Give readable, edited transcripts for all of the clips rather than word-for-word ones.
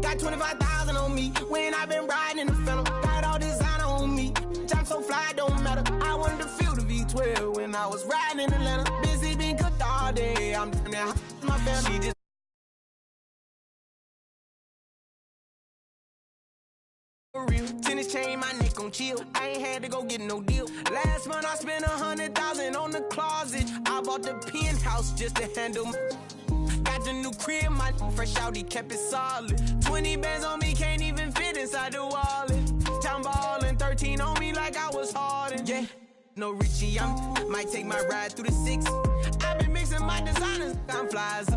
Got 25,000 on me when I been riding in the Phantom. Got all designer on me. I'm so fly, don't matter. I wanted to feel the V12 when I was riding in Atlanta. Busy been cooked all day. I'm damn near my family. She just real. Tennis chain, my neck on chill. I ain't had to go get no deal. Last month I spent 100,000 on the closet. I bought the penthouse just to handle my. Got the new crib, my fresh out, he kept it solid. 20 bands on me, can't even fit inside the wallet. Time ballin', 13 on me like I was Harden. Yeah, no Richie, might take my ride through the 6. I've been mixing my designers, I'm flies.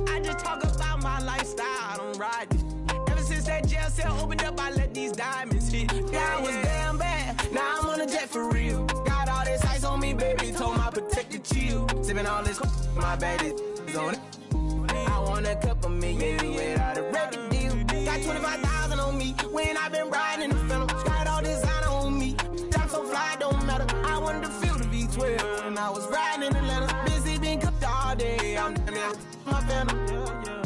I just talk about my lifestyle, I don't ride it. Ever since that jail cell opened up, I let these diamonds hit. Yeah, I was damn bad, now I'm on a jet for real. Got all this ice on me, baby, told my protector chill. Sippin' all this, my bad is on it. I want a couple million without a record deal. Got 25,000 on me when I been riding in the Phantom. Got all designer on me. I'm so fly, don't matter. I wanted to feel the V12 when I was riding in Atlanta. Busy been cooked all day. I'm damn near my Phantom. Yeah, yeah.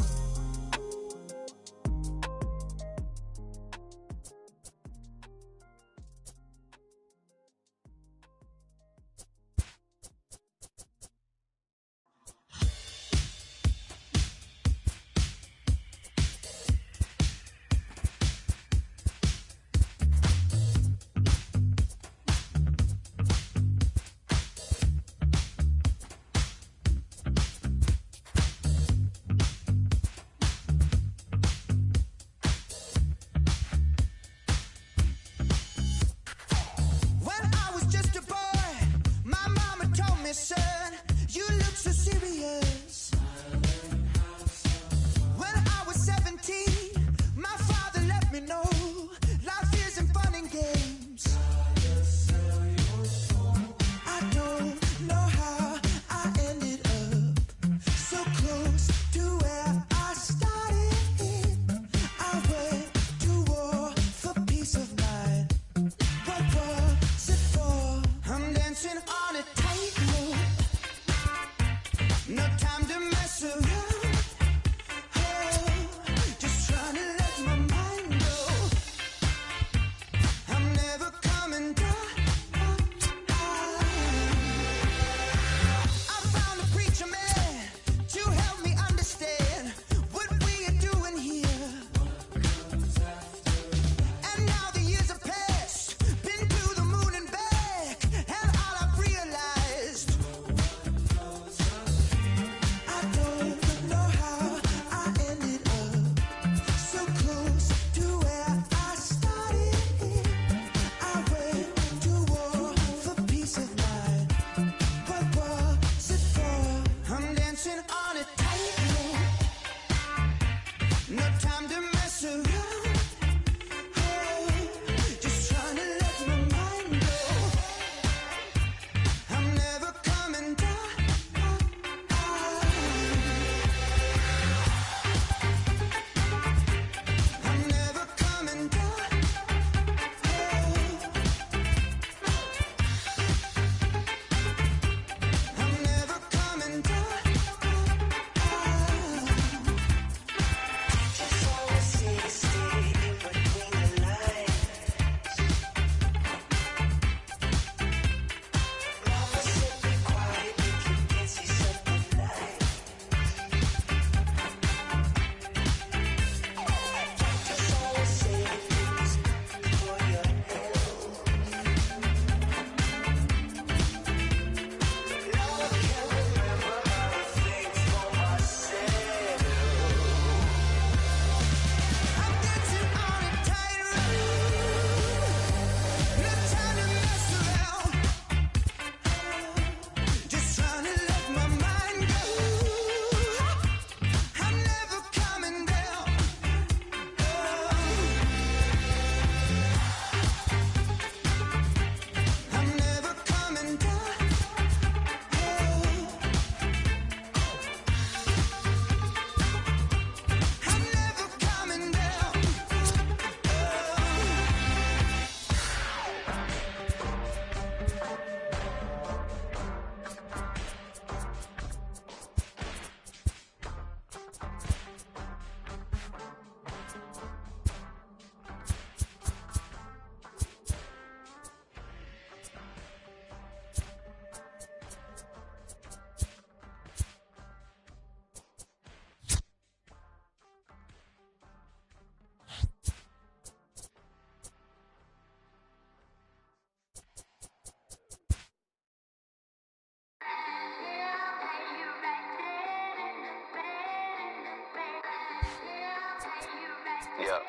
Yeah.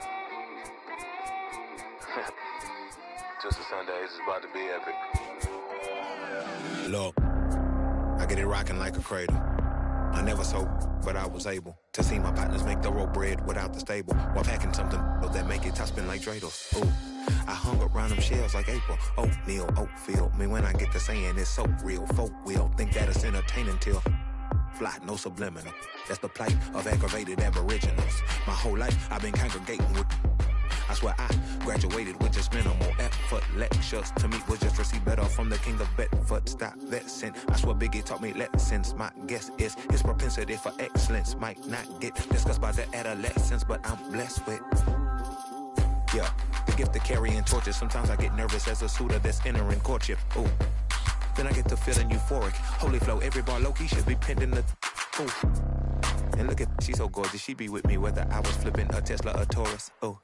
Just a Sunday, it's about to be epic. Look, I get it rocking like a cradle. I never sold, but I was able to see my partners make thorough bread without the stable, while packing something that make it top spin like dreidels. Ooh, I hung around them shells like April. Oatmeal, Oatfield. Me when I get to saying it's so real. Folk will think that it's entertaining till fly, no subliminal. That's the plight of aggravated aboriginals. My whole life I've been congregating with. I swear I graduated with just minimal effort. Lectures to me was just receive better from the king of Bedford. Stop vexing. I swear Biggie taught me lessons. My guess is his propensity for excellence might not get discussed by the adolescents, but I'm blessed with, yeah, the gift of carrying torches. Sometimes I get nervous as a suitor that's entering courtship. Ooh, then I get to feeling euphoric. Holy flow, every bar low-key should be pinned in the, ooh. And look at, she's so gorgeous. She be with me whether I was flipping a Tesla or Taurus. Ooh,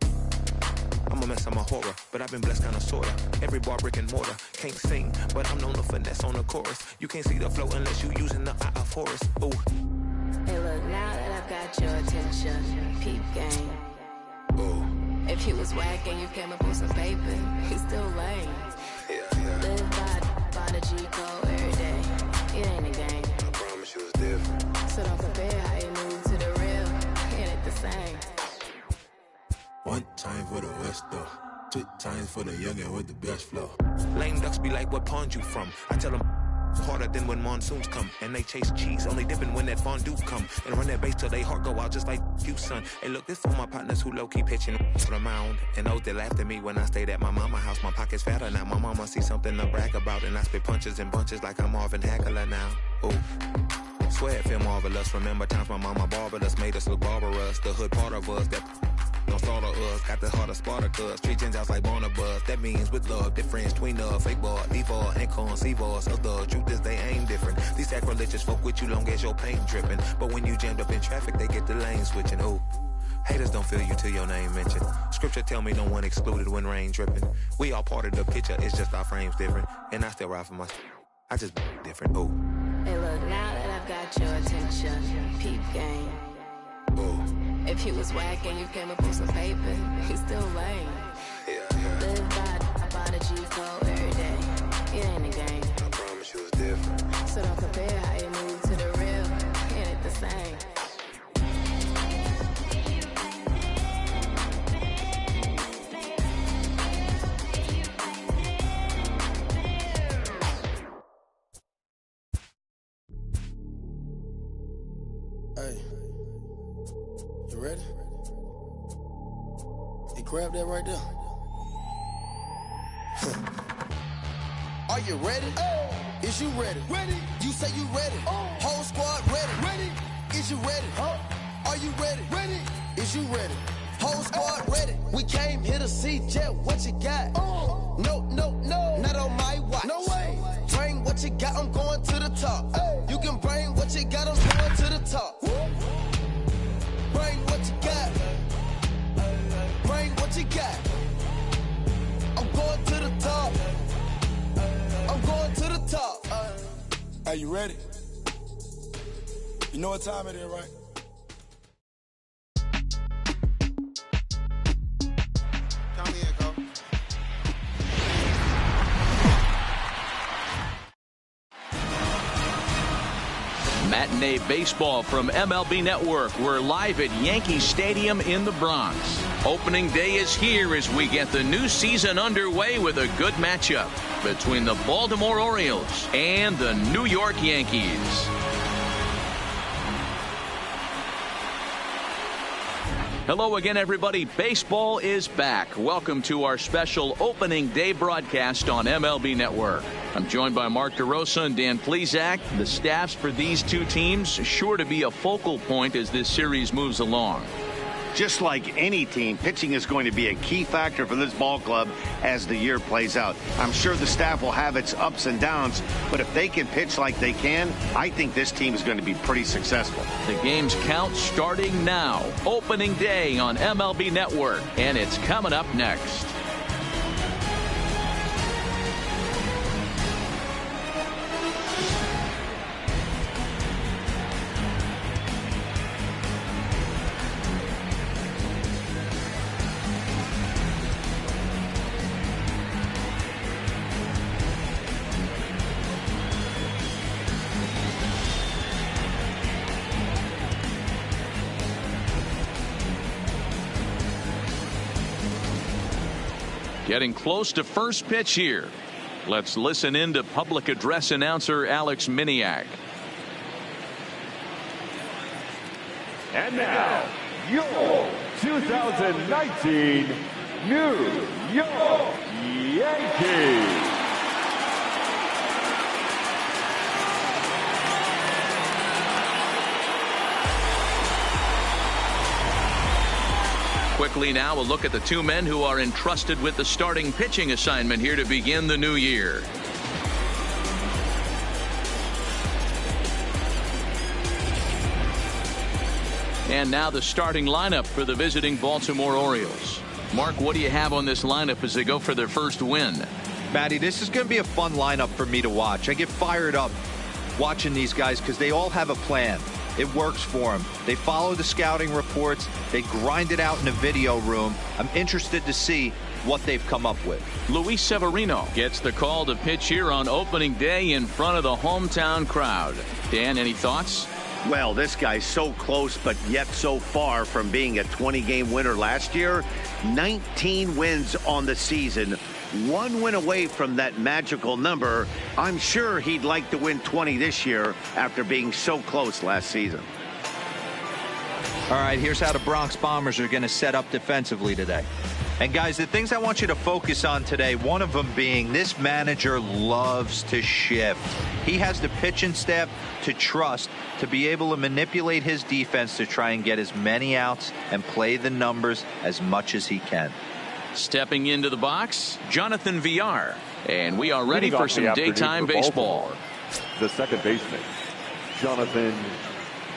I'm a mess, I'm a horror, but I've been blessed kinda sorta. Every bar brick and mortar, can't sing, but I'm known to finesse on the chorus. You can't see the flow unless you using the eye of Horus. Ooh. Hey look, now that I've got your attention, peep game. Ooh. If he was whack and you came up with some paper, he's still lame. Yeah. Live by the G code every day. It ain't a game. I promise you it's different. So don't compare how you move to the real. It ain't the same. One time for the West though, 2 times for the youngin' with the best flow. Lame ducks be like, what pond you from? I tell them harder than when monsoons come, and they chase cheese, only dipping when that fondue come, and run that bass till they heart go out just like you, son. Hey look, this for my partners who low-key pitching for the mound, and those that laughed at me when I stayed at my mama house. My pocket's fatter now, my mama see something to brag about, and I spit punches and bunches like I'm Marvin Hagler now. Ooh. Swear it feel marvelous. Remember times my mama barbered us, made us look barbarous. The hood part of us that don't slaughter us. Got the heart of Spartacus. Street Gentiles like Barnabas. That means with love, difference between fake boy, evil, and conceivers. The truth is they ain't different. These sacrilegious folk with you long as your paint dripping. But when you jammed up in traffic, they get the lane switching. Ooh. Haters don't feel you till your name mentioned. Scripture tell me no one excluded when rain dripping. We all part of the picture, it's just our frames different. And I still ride for my, I just different. Ooh. Hey look, now that I've got your attention, peep game. Ooh. If he was whack and you came up with some paper, he's still lame. Yeah. Live by the G code every day. It ain't a game. I promise you it's different. So don't compare how you move to the real. It ain't the same. Hey, you ready? Hey, grab that right there. Are you ready? Is you ready? Ready. You say you ready. Whole squad ready. Ready. Is you ready? Are you ready? Ready. Is you ready? Whole squad ready. We came here to see Jet. What you got? No. Not on my watch. No way. Bring what you got. I'm going to the top. You can bring what you got. I'm going to the top. Bring what you got. Bring what you got. I'm going to the top. I'm going to the top. Are you ready? You know what time it is, right? Count me in, Coach. Matinee baseball from MLB Network. We're live at Yankee Stadium in the Bronx. Opening day is here as we get the new season underway with a good matchup between the Baltimore Orioles and the New York Yankees. Hello again, everybody. Baseball is back. Welcome to our special opening day broadcast on MLB Network. I'm joined by Mark DeRosa and Dan Plesac. The staffs for these two teams sure to be a focal point as this series moves along. Just like any team, pitching is going to be a key factor for this ball club as the year plays out. I'm sure the staff will have its ups and downs, but if they can pitch like they can, I think this team is going to be pretty successful. The game's count starting now. Opening day on MLB Network, and it's coming up next. Getting close to first pitch here. Let's listen in to public address announcer Alex Miniak. And now, your 2019 New York Yankees. Quickly now, we'll look at the two men who are entrusted with the starting pitching assignment here to begin the new year. And now the starting lineup for the visiting Baltimore Orioles. Mark, what do you have on this lineup as they go for their first win? Matty, this is going to be a fun lineup for me to watch. I get fired up watching these guys because they all have a plan. It works for them. They follow the scouting reports. They grind it out in the video room. I'm interested to see what they've come up with. Luis Severino gets the call to pitch here on opening day in front of the hometown crowd. Dan, any thoughts? Well, this guy's so close, but yet so far from being a 20-game winner last year. 19 wins on the season. 1 win away from that magical number. I'm sure he'd like to win 20 this year after being so close last season. All right, here's how the Bronx Bombers are going to set up defensively today. And guys, the things I want you to focus on today, one of them being this manager loves to shift. He has the pitching staff to trust to be able to manipulate his defense to try and get as many outs and play the numbers as much as he can. Stepping into the box, Jonathan Villar. And we are ready for some daytime baseball. The second baseman, Jonathan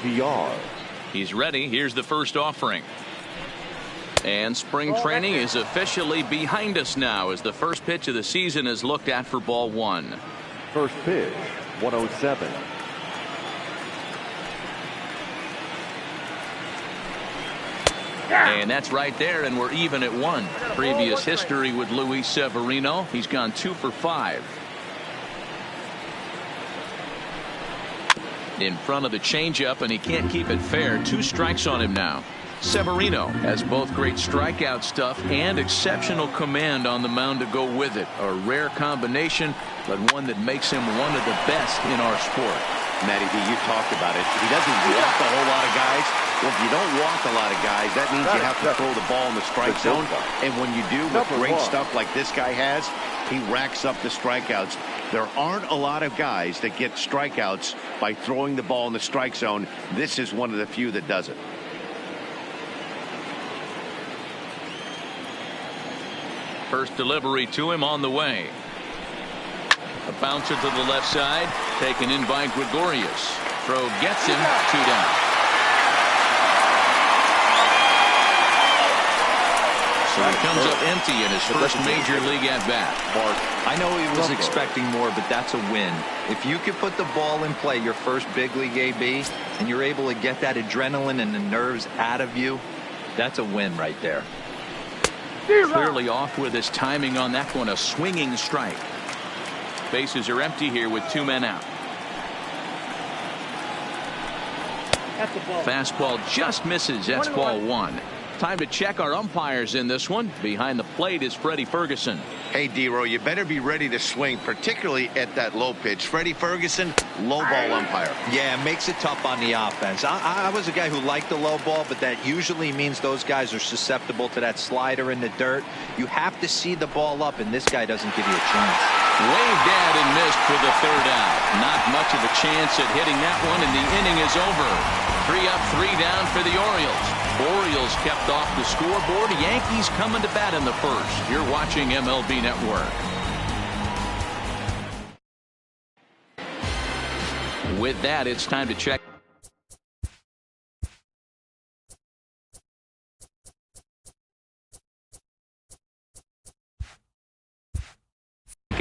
Villar. He's ready. Here's the first offering. And spring training is officially behind us now as the first pitch of the season is looked at for ball one. First pitch, 107. And that's right there, and we're even at 1. Previous history with Luis Severino. He's gone 2 for 5. In front of the changeup, and he can't keep it fair. 2 strikes on him now. Severino has both great strikeout stuff and exceptional command on the mound to go with it. A rare combination, but one that makes him one of the best in our sport. Matty B, you talked about it. He doesn't walk a whole lot of guys. Well, if you don't walk a lot of guys, that means you have to throw the ball in the strike zone. And when you do with great stuff like this guy has, he racks up the strikeouts. There aren't a lot of guys that get strikeouts by throwing the ball in the strike zone. This is one of the few that does it. First delivery to him on the way. A bouncer to the left side, taken in by Gregorius. Throw gets him, 2 down. So he comes up empty in his first major league at bat. I know he was expecting more, but that's a win. If you could put the ball in play, your first big league AB, and you're able to get that adrenaline and the nerves out of you, that's a win right there. Clearly off with his timing on that one, a swinging strike. Bases are empty here with 2 men out. Fastball just misses. That's ball 1. Time to check our umpires in this one. Behind the plate is Freddie Ferguson. Hey, D-Row, you better be ready to swing, particularly at that low pitch. Freddie Ferguson, low ball umpire. Yeah, makes it tough on the offense. I was a guy who liked the low ball, but that usually means those guys are susceptible to that slider in the dirt. You have to see the ball up, and this guy doesn't give you a chance. Waved at and missed for the 3rd out. Not much of a chance at hitting that one, and the inning is over. 3 up, 3 down for the Orioles. Orioles kept off the scoreboard. Yankees coming to bat in the first. You're watching MLB Network. With that, it's time to check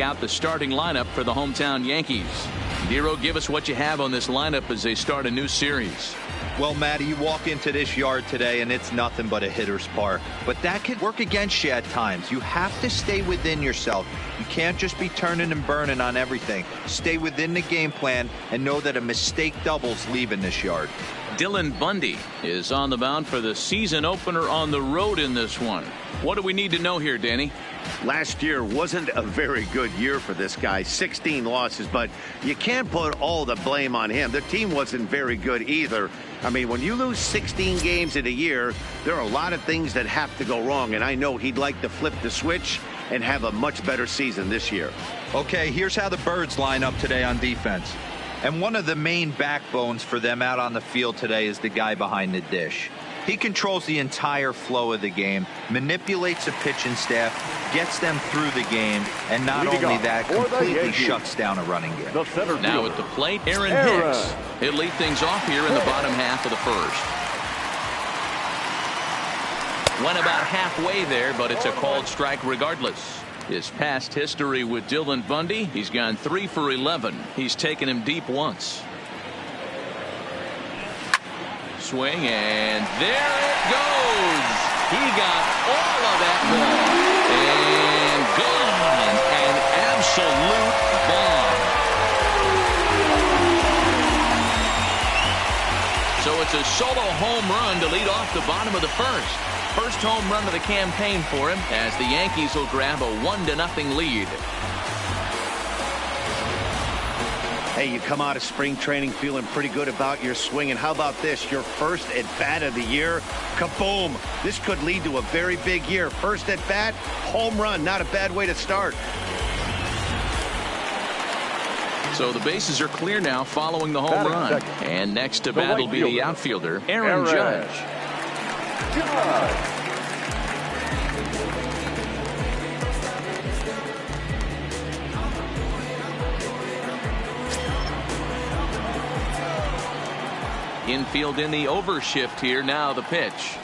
out the starting lineup for the hometown Yankees. Nero, give us what you have on this lineup as they start a new series. Well, Matty, you walk into this yard today and it's nothing but a hitter's park. But that could work against you at times. You have to stay within yourself. You can't just be turning and burning on everything. Stay within the game plan and know that a mistake doubles leaving this yard. Dylan Bundy is on the mound for the season opener on the road in this one. What do we need to know here, Danny? Last year wasn't a very good year for this guy. 16 losses, but you can't put all the blame on him. The team wasn't very good either. I mean, when you lose 16 games in a year, there are a lot of things that have to go wrong, and I know he'd like to flip the switch and have a much better season this year. Okay, here's how the Birds line up today on defense. And one of the main backbones for them out on the field today is the guy behind the dish. He controls the entire flow of the game, manipulates the pitching staff, gets them through the game, and not only that, completely shuts down a running game. Now at the plate, Aaron Hicks. He'll lead things off here in the bottom half of the first. Went about halfway there, but it's a called strike regardless. His past history with Dylan Bundy, he's gone 3 for 11. He's taken him deep once. Swing, and there it goes. He got all of that ball. And gone. An absolute bomb. So it's a solo home run to lead off the bottom of the first. First home run of the campaign for him as the Yankees will grab a 1-0 lead. Hey, you come out of spring training feeling pretty good about your swing, and how about this? Your first at bat of the year, kaboom! This could lead to a very big year. First at bat, home run, not a bad way to start. So the bases are clear now following the home run. And next to bat will be the outfielder, Aaron Judge. Infield in the overshift here. Now the pitch.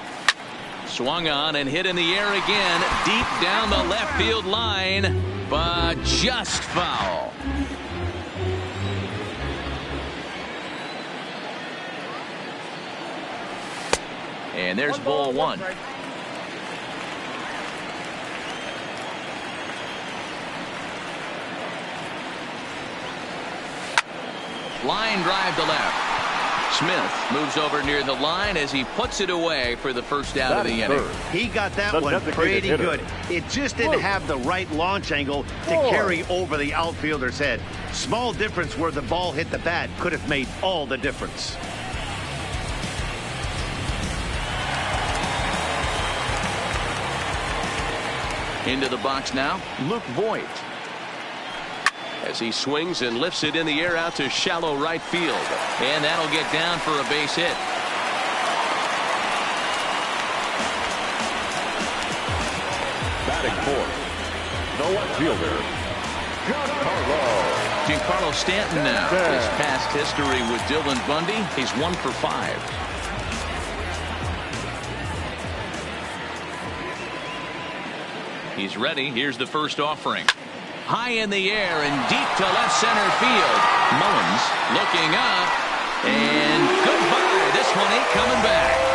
Swung on and hit in the air again. Deep down the left field line, but just foul. And there's ball one. Line drive to left. Smith moves over near the line as he puts it away for the first out of the inning. He got that one pretty good. It just didn't have the right launch angle to carry over the outfielder's head. Small difference where the ball hit the bat could have made all the difference. Into the box now, Luke Voigt. As he swings and lifts it in the air out to shallow right field. And that'll get down for a base hit. Batting fourth, the left fielder, Giancarlo Stanton now. His past history with Dylan Bundy, he's 1 for 5. He's ready. Here's the first offering. High in the air and deep to left center field. Mullins looking up. And goodbye. This one ain't coming back.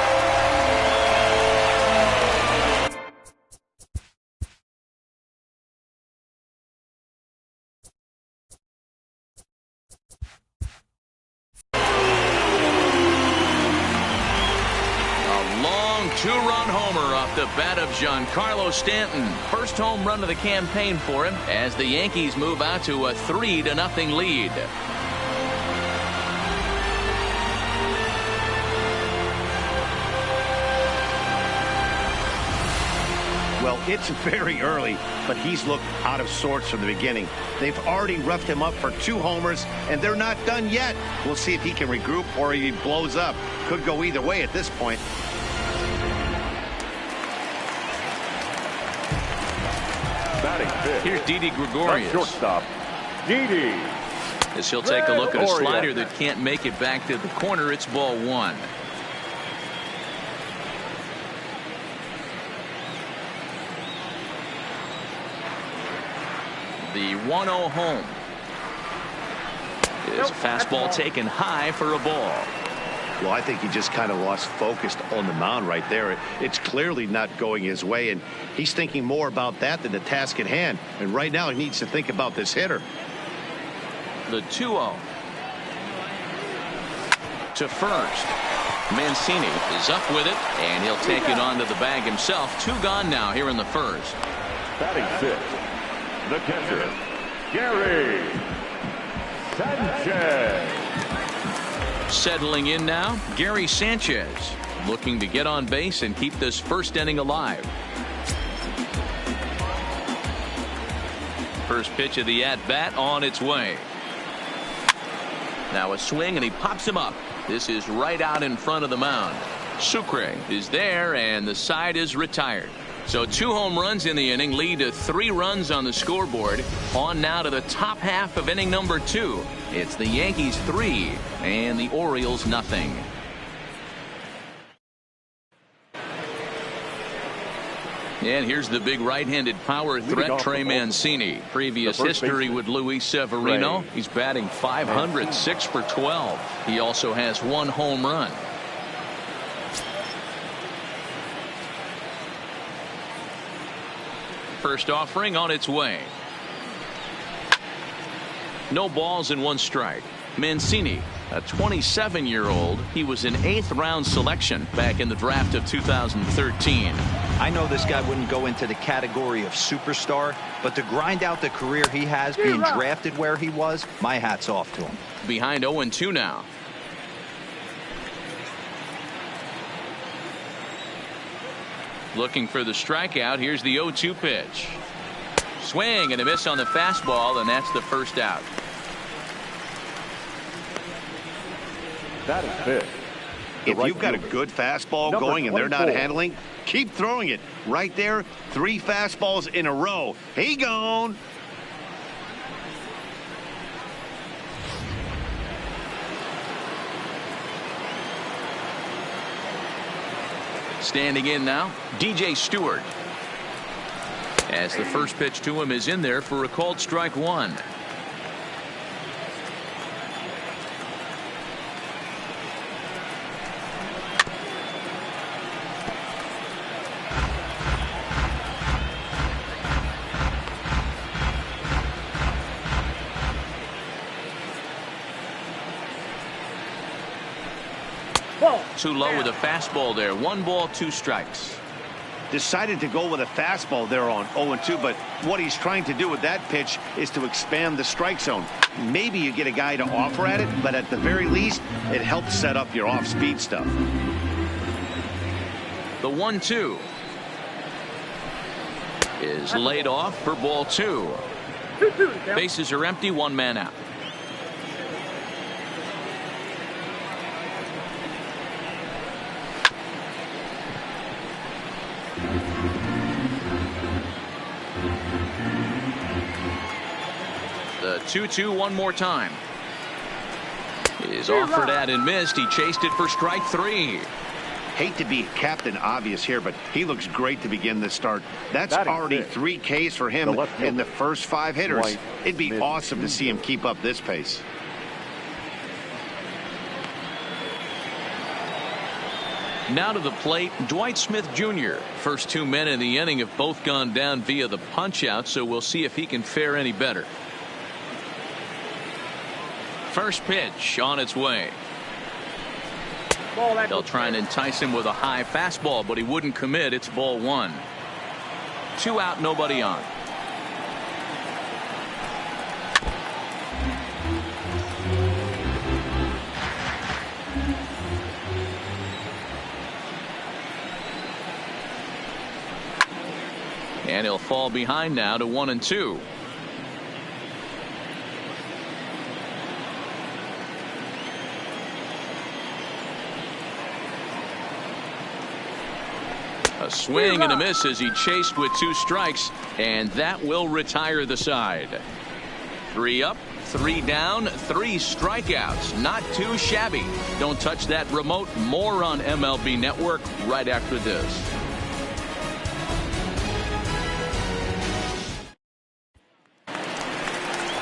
Two-run homer off the bat of Giancarlo Stanton. First home run of the campaign for him as the Yankees move out to a 3-0 lead. Well, it's very early, but he's looked out of sorts from the beginning. They've already roughed him up for 2 homers, and they're not done yet. We'll see if he can regroup or if he blows up. Could go either way at this point. Here's Didi Gregorius. Shortstop, Didi. As he'll take a look at a slider that can't make it back to the corner. It's ball 1. The 1-0 home. Is a fastball taken high for a ball. Well, I think he just kind of lost focus on the mound right there. It's clearly not going his way, and he's thinking more about that than the task at hand. And right now he needs to think about this hitter. The 2-0. To first. Mancini is up with it, and he'll take it onto the bag himself. 2 gone now here in the first. Batting 6, the catcher, Gary Sanchez. Settling in now, Gary Sanchez, looking to get on base and keep this first inning alive. First pitch of the at-bat on its way. Now a swing, and he pops him up. This is right out in front of the mound. Sucre is there, and the side is retired. So 2 home runs in the inning lead to 3 runs on the scoreboard. On now to the top half of inning number 2. It's the Yankees 3 and the Orioles nothing. And here's the big right-handed power threat, Trey Mancini. Previous history with Luis Severino. He's batting .500, 6 for 12. He also has 1 home run. First offering on its way. No balls and 1 strike. Mancini, a 27-year-old. He was an 8th round selection back in the draft of 2013. I know this guy wouldn't go into the category of superstar, but to grind out the career he has being drafted where he was, my hat's off to him. Behind 0-2 now. Looking for the strikeout. Here's the 0-2 pitch. Swing and a miss on the fastball, and that's the first out. That is 5th. If you've got a good fastball going and they're not handling, keep throwing it. Right there, 3 fastballs in a row. He gone. Standing in now, DJ Stewart. As the first pitch to him is in there for a called strike 1. Too low with a fastball there. 1 ball, 2 strikes. Decided to go with a fastball there on 0-2, but what he's trying to do with that pitch is to expand the strike zone. Maybe you get a guy to offer at it, but at the very least, it helps set up your off-speed stuff. The 1-2 is laid off for ball 2. Bases are empty, 1 man out. The 2-2 one more time. Is offered at and missed. He chased it for strike 3. Hate to be Captain Obvious here, but he looks great to begin this start. That's already 3 Ks for him in the first 5 hitters. It'd be awesome to see him keep up this pace. Now to the plate, Dwight Smith Jr. First 2 men in the inning have both gone down via the punch-out, so we'll see if he can fare any better. First pitch on its way. They'll try and entice him with a high fastball, but he wouldn't commit. It's ball 1. 2 out, nobody on. And he'll fall behind now to 1-2. A swing and a miss as he chased with 2 strikes, and that will retire the side. 3 up, 3 down, 3 strikeouts. Not too shabby. Don't touch that remote. More on MLB Network right after this.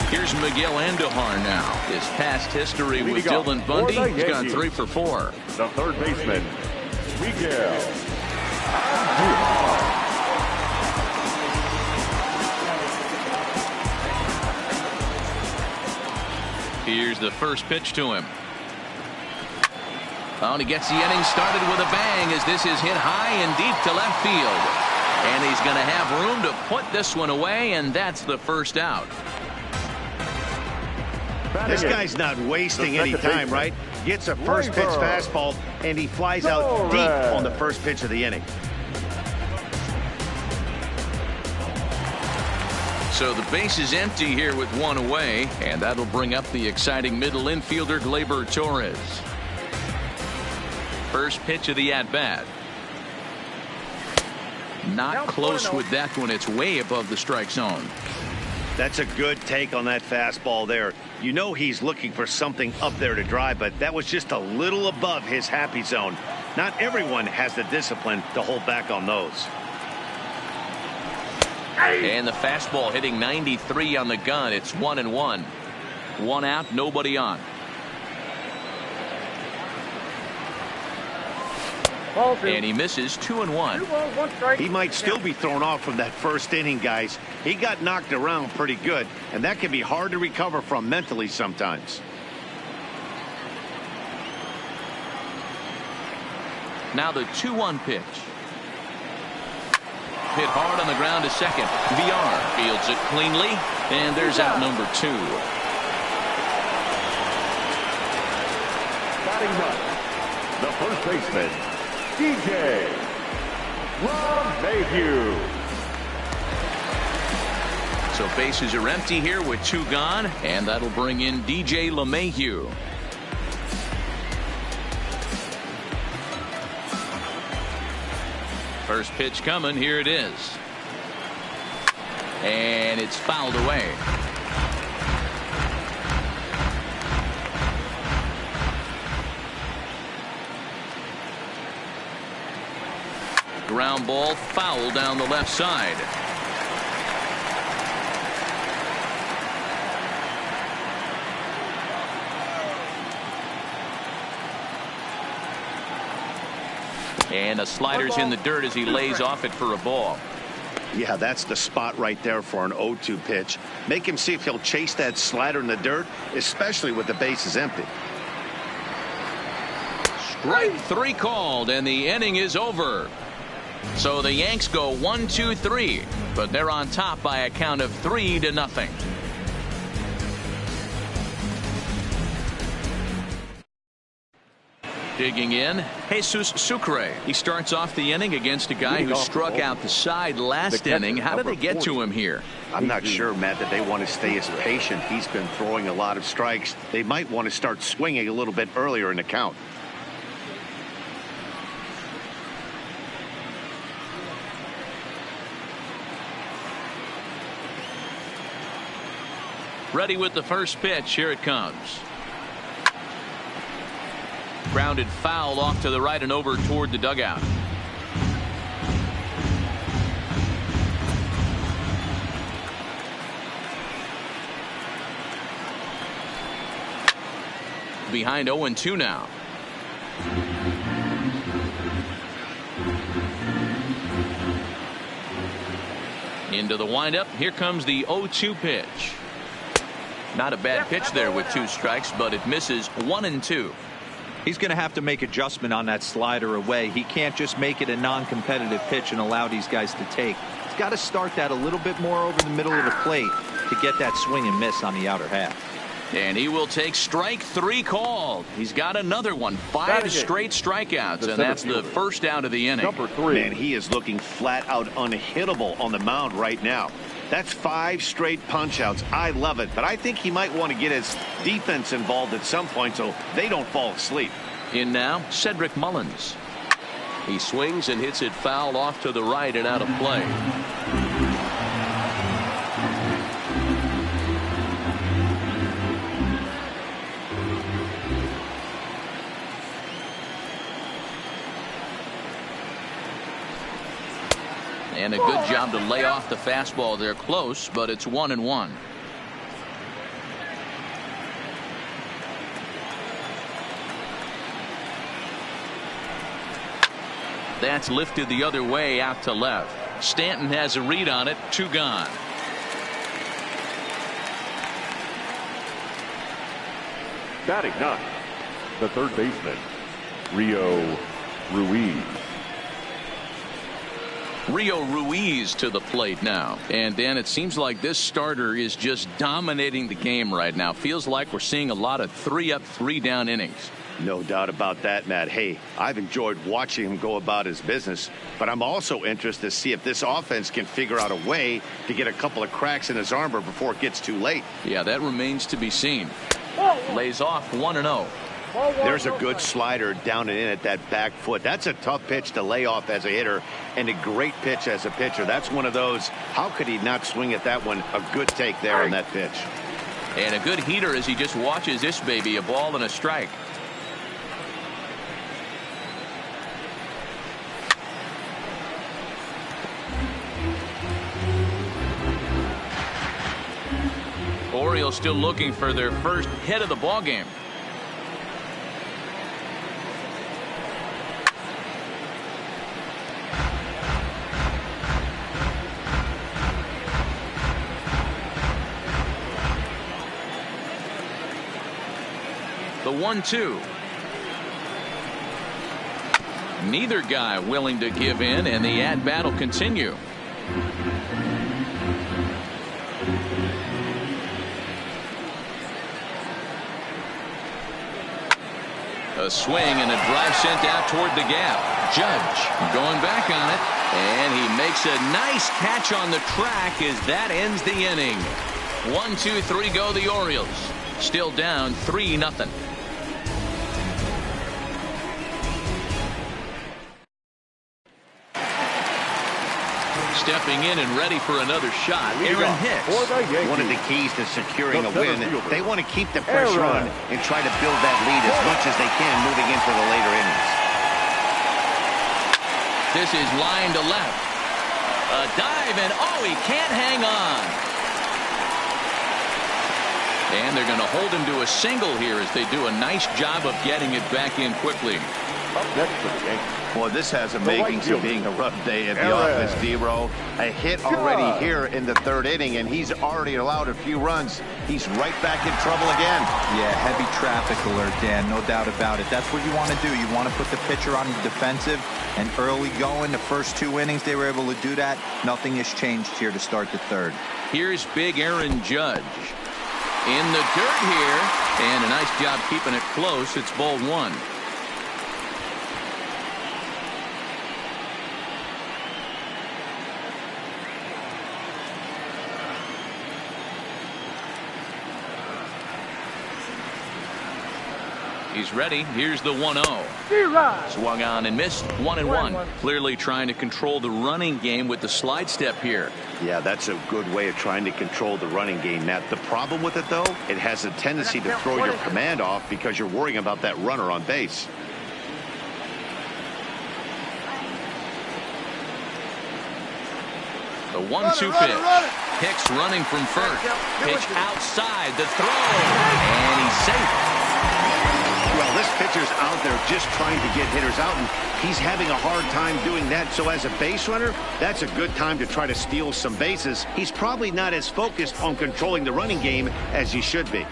Here's Miguel Andujar now. His past history with Dylan Bundy. He's gone 3 for 4. The third baseman, Miguel Andujar. Here's the first pitch to him. Oh, and he gets the inning started with a bang as this is hit high and deep to left field. And he's going to have room to put this one away, and that's the first out. This guy's not wasting any time, right? Gets a first pitch fastball, and he flies out deep on the first pitch of the inning. So the base is empty here with one away, and that'll bring up the exciting middle infielder Gleyber Torres. First pitch of the at-bat. Not close with that one. It's way above the strike zone. That's a good take on that fastball there. You know he's looking for something up there to drive, but that was just a little above his happy zone. Not everyone has the discipline to hold back on those. And the fastball hitting 93 on the gun. It's 1-1. One out, nobody on. And he misses 2-1. He might still be thrown off from that first inning, guys. He got knocked around pretty good, and that can be hard to recover from mentally sometimes. Now the 2-1 pitch. Hit hard on the ground to second. VR fields it cleanly, and there's out number 2. Batting ninth, the first baseman, DJ LeMahieu. So bases are empty here with 2 gone, and that'll bring in DJ LeMahieu. First pitch coming. Here it is. And it's fouled away. Ground ball foul down the left side. And a slider's in the dirt as he lays off it for a ball. Yeah, that's the spot right there for an 0-2 pitch. Make him see if he'll chase that slider in the dirt, especially with the bases empty. Strike 3 called, and the inning is over. So the Yanks go 1-2-3, but they're on top by a count of 3-0. Digging in, Jesus Sucre. He starts off the inning against a guy who struck out the side last inning. How did they get to him here? I'm not sure, Matt, that they want to stay as patient. He's been throwing a lot of strikes. They might want to start swinging a little bit earlier in the count. Ready with the first pitch. Here it comes. Grounded foul off to the right and over toward the dugout. Behind 0-2 now. Into the windup. Here comes the 0-2 pitch. Not a bad pitch there with 2 strikes, but it misses 1-2. He's going to have to make adjustment on that slider away. He can't just make it a non-competitive pitch and allow these guys to take. He's got to start that a little bit more over the middle of the plate to get that swing and miss on the outer half. And he will take strike 3 called. He's got another one. 5 straight strikeouts, and that's the first out of the inning. Number 3. Man, he is looking flat out unhittable on the mound right now. That's 5 straight punch-outs. I love it, but I think he might want to get his defense involved at some point so they don't fall asleep. In now, Cedric Mullins. He swings and hits it foul off to the right and out of play. And a good job to lay off the fastball there close, but it's 1-1. That's lifted the other way out to left. Stanton has a read on it. 2 gone. Batting ninth, the third baseman, Rio Ruiz. Rio Ruiz to the plate now. And Dan, it seems like this starter is just dominating the game right now. Feels like we're seeing a lot of 3-up, 3-down innings. No doubt about that, Matt. Hey, I've enjoyed watching him go about his business, but I'm also interested to see if this offense can figure out a way to get a couple of cracks in his armor before it gets too late. Yeah, that remains to be seen. Lays off 1-0. There's a good slider down and in at that back foot. That's a tough pitch to lay off as a hitter, and a great pitch as a pitcher. That's one of those, how could he not swing at that one? A good take there on that pitch. And a good heater as he just watches this baby, a ball and a strike. Orioles still looking for their first hit of the ball game. The 1-2. Neither guy willing to give in, and the at-bat will continue. A swing and a drive sent out toward the gap. Judge going back on it, and he makes a nice catch on the track as that ends the inning. 1, 2, 3 go the Orioles. Still down 3-0. Stepping in and ready for another shot, Aaron Hicks. One of the keys to securing a win, they want to keep the pressure on and try to build that lead as much as they can moving into the later innings. This is line to left. A dive, and oh, he can't hang on. And they're going to hold him to a single here as they do a nice job of getting it back in quickly. Up next for the Yankees. Boy, this has the makings of being a rough day at the office, D-Row. A hit already here in the third inning, and he's already allowed a few runs. He's right back in trouble again. Yeah, heavy traffic alert, Dan, no doubt about it. That's what you want to do. You want to put the pitcher on the defensive, and early going, the first 2 innings, they were able to do that. Nothing has changed here to start the third. Here's big Aaron Judge. In the dirt here, and a nice job keeping it close. It's ball 1. He's ready. Here's the 1-0. Swung on and missed. 1-1. Clearly trying to control the running game with the slide step here. Yeah, that's a good way of trying to control the running game, Matt. The problem with it, though, it has a tendency to throw your command off because you're worrying about that runner on base. The 1-2 pitch. Hicks running from first. Pitch outside the throw. And he's safe. Well, this pitcher's out there just trying to get hitters out, and he's having a hard time doing that. So as a base runner, that's a good time to try to steal some bases. He's probably not as focused on controlling the running game as he should be.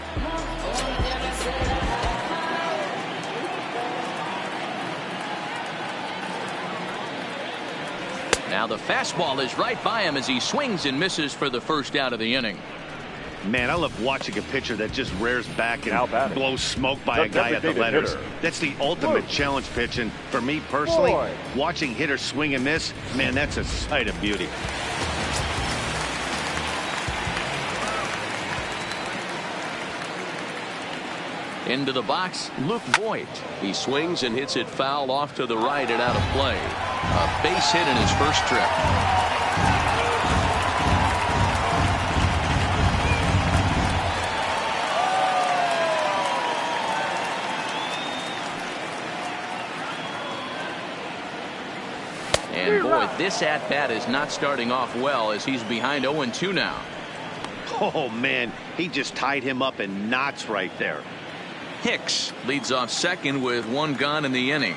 Now the fastball is right by him as he swings and misses for the first out of the inning. Man, I love watching a pitcher that just rears back and blows smoke by a guy at the letters. That's the ultimate challenge pitch, and for me personally, watching hitters swing and miss, man, that's a sight of beauty. Into the box, Luke Voigt. He swings and hits it foul off to the right and out of play. A base hit in his first trip. And boy, this at-bat is not starting off well as he's behind 0-2 now. Oh, man, he just tied him up in knots right there. Hicks leads off second with 1 gone in the inning.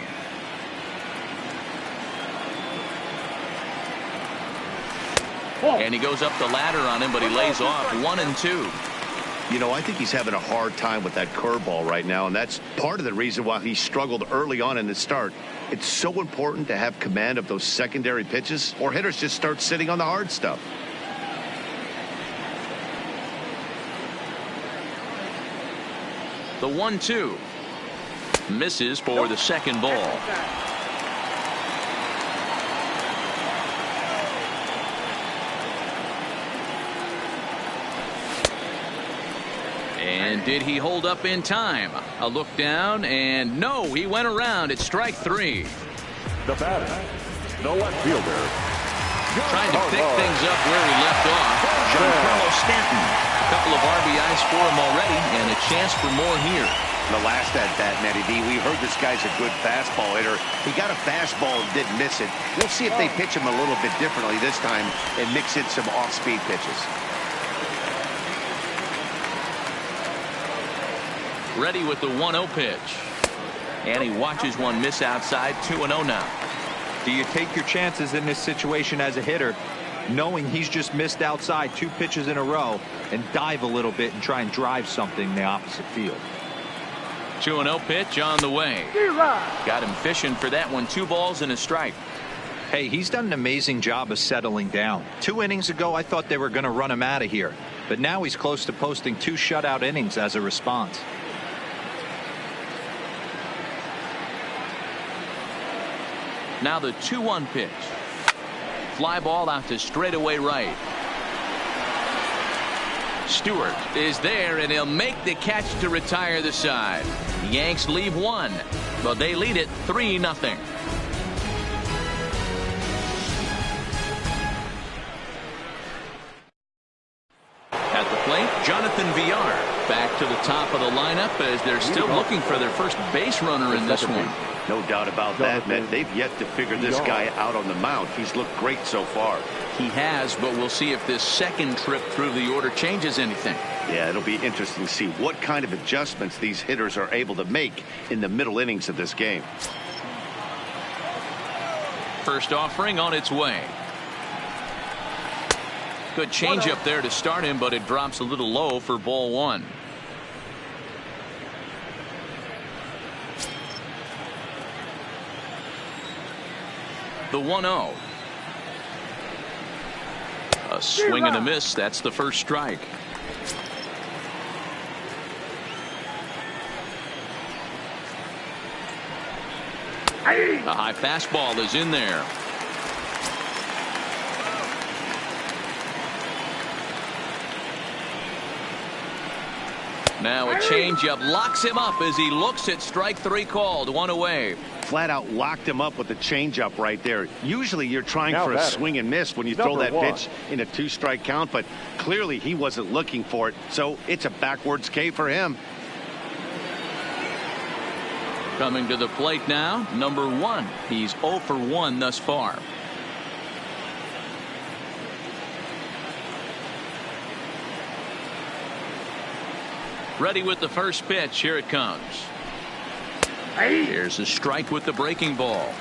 And he goes up the ladder on him, but he lays off 1-2. You know, I think he's having a hard time with that curveball right now, and that's part of the reason why he struggled early on in the start. It's so important to have command of those secondary pitches, or hitters just start sitting on the hard stuff. The 1-2 misses for the second ball. And did he hold up in time? A look down, and no, he went around. It's strike 3. The batter, the left fielder. Trying to pick things up where he left off. Giancarlo Stanton. A couple of RBIs for him already, and a chance for more here. The last at-bat, Matty D, we heard this guy's a good fastball hitter. He got a fastball and didn't miss it. We'll see if they pitch him a little bit differently this time and mix in some off-speed pitches. Ready with the 1-0 pitch. And he watches one miss outside. 2-0 now. Do you take your chances in this situation as a hitter, knowing he's just missed outside 2 pitches in a row, and dive a little bit and try and drive something in the opposite field? 2-0 pitch on the way. Got him fishing for that one. 2 balls and a strike. Hey, he's done an amazing job of settling down. 2 innings ago, I thought they were going to run him out of here, but now he's close to posting 2 shutout innings as a response. Now the 2-1 pitch. Fly ball out to straightaway right. Stewart is there, and he'll make the catch to retire the side. Yanks leave 1, but they lead it 3-0. At the plate, Jonathan Villar back to the top of the lineup as they're still looking for their first base runner in this one. No doubt about that, man. They've yet to figure this guy out on the mound. He's looked great so far. He has, but we'll see if this second trip through the order changes anything. Yeah, it'll be interesting to see what kind of adjustments these hitters are able to make in the middle innings of this game. First offering on its way. Good changeup there to start him, but it drops a little low for ball 1. The 1-0. A swing and a miss. That's the first strike. A high fastball is in there. Now a changeup locks him up as he looks at strike 3 called. 1 away. Flat out locked him up with the changeup right there. Usually you're trying for a swing and miss when you throw that pitch in a 2-strike count, but clearly he wasn't looking for it, so it's a backwards K for him. Coming to the plate now, number 1. He's 0 for 1 thus far. Ready with the first pitch. Here it comes. Here's a strike with the breaking ball.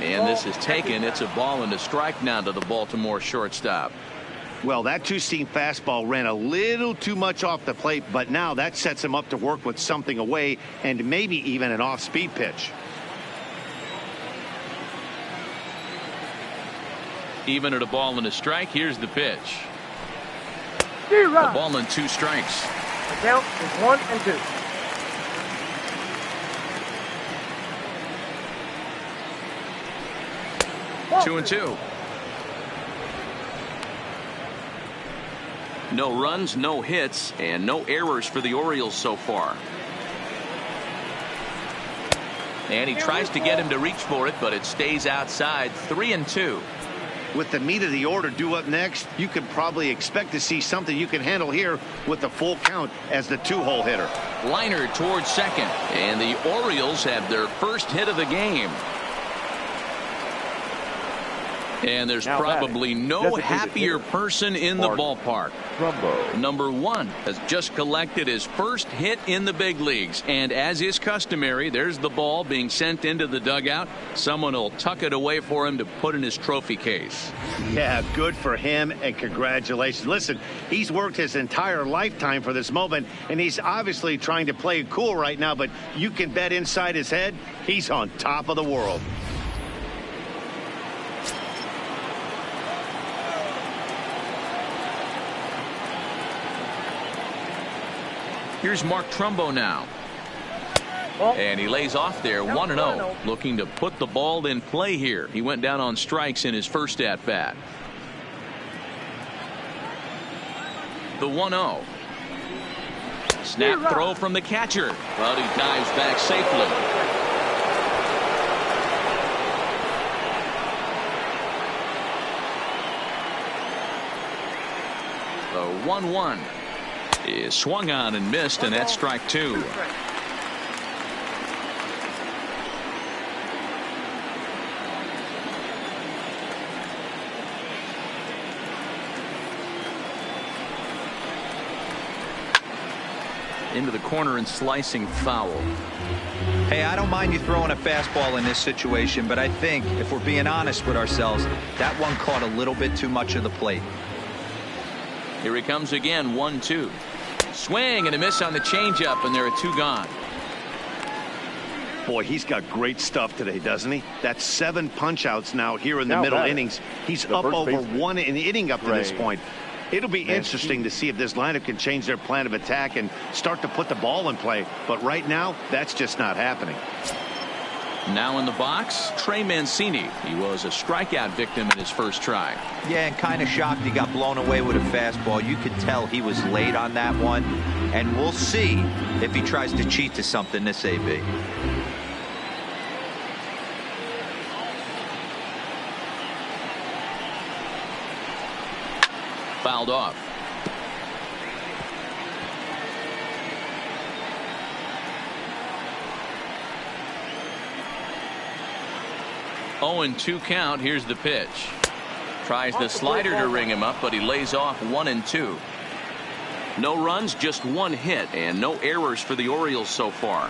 And this is taken. It's a ball and a strike now to the Baltimore shortstop. Well, that 2-seam fastball ran a little too much off the plate, but now that sets him up to work with something away and maybe even an off-speed pitch. Even at a ball and a strike, here's the pitch. A ball and 2 strikes. The count is 1-2. Two and 2. No runs, no hits, and no errors for the Orioles so far. And he tries to get him to reach for it, but it stays outside. 3-2. With the meat of the order due up next, you can probably expect to see something you can handle here with the full count as the 2-hole hitter. Liner towards second, and the Orioles have their first hit of the game. And there's probably no happier person in the ballpark. Number 1 has just collected his first hit in the big leagues. And as is customary, there's the ball being sent into the dugout. Someone will tuck it away for him to put in his trophy case. Yeah, good for him, and congratulations. Listen, he's worked his entire lifetime for this moment, and he's obviously trying to play it cool right now, but you can bet inside his head, he's on top of the world. Here's Mark Trumbo now. And he lays off there 1-0, looking to put the ball in play here. He went down on strikes in his first at bat. The 1-0. Snap throw from the catcher, but he dives back safely. The 1-1 is swung on and missed, and that's strike 2. Into the corner and slicing foul. Hey, I don't mind you throwing a fastball in this situation, but I think if we're being honest with ourselves, that one caught a little bit too much of the plate. Here he comes again. 1-2. Swing and a miss on the changeup, and there are 2 gone. Boy, he's got great stuff today, doesn't he? That's 7 punch-outs now here in the middle innings. He's up over 1 inning up to this point. It'll be interesting to see if this lineup can change their plan of attack and start to put the ball in play. But right now, that's just not happening. Now in the box, Trey Mancini. He was a strikeout victim in his first try. Yeah, and kind of shocked he got blown away with a fastball. You could tell he was late on that one. And we'll see if he tries to cheat to something this AB. Fouled off. Oh, and 2 count. Here's the pitch. Tries the slider to ring him up, but he lays off 1-2. No runs, just 1 hit, and no errors for the Orioles so far.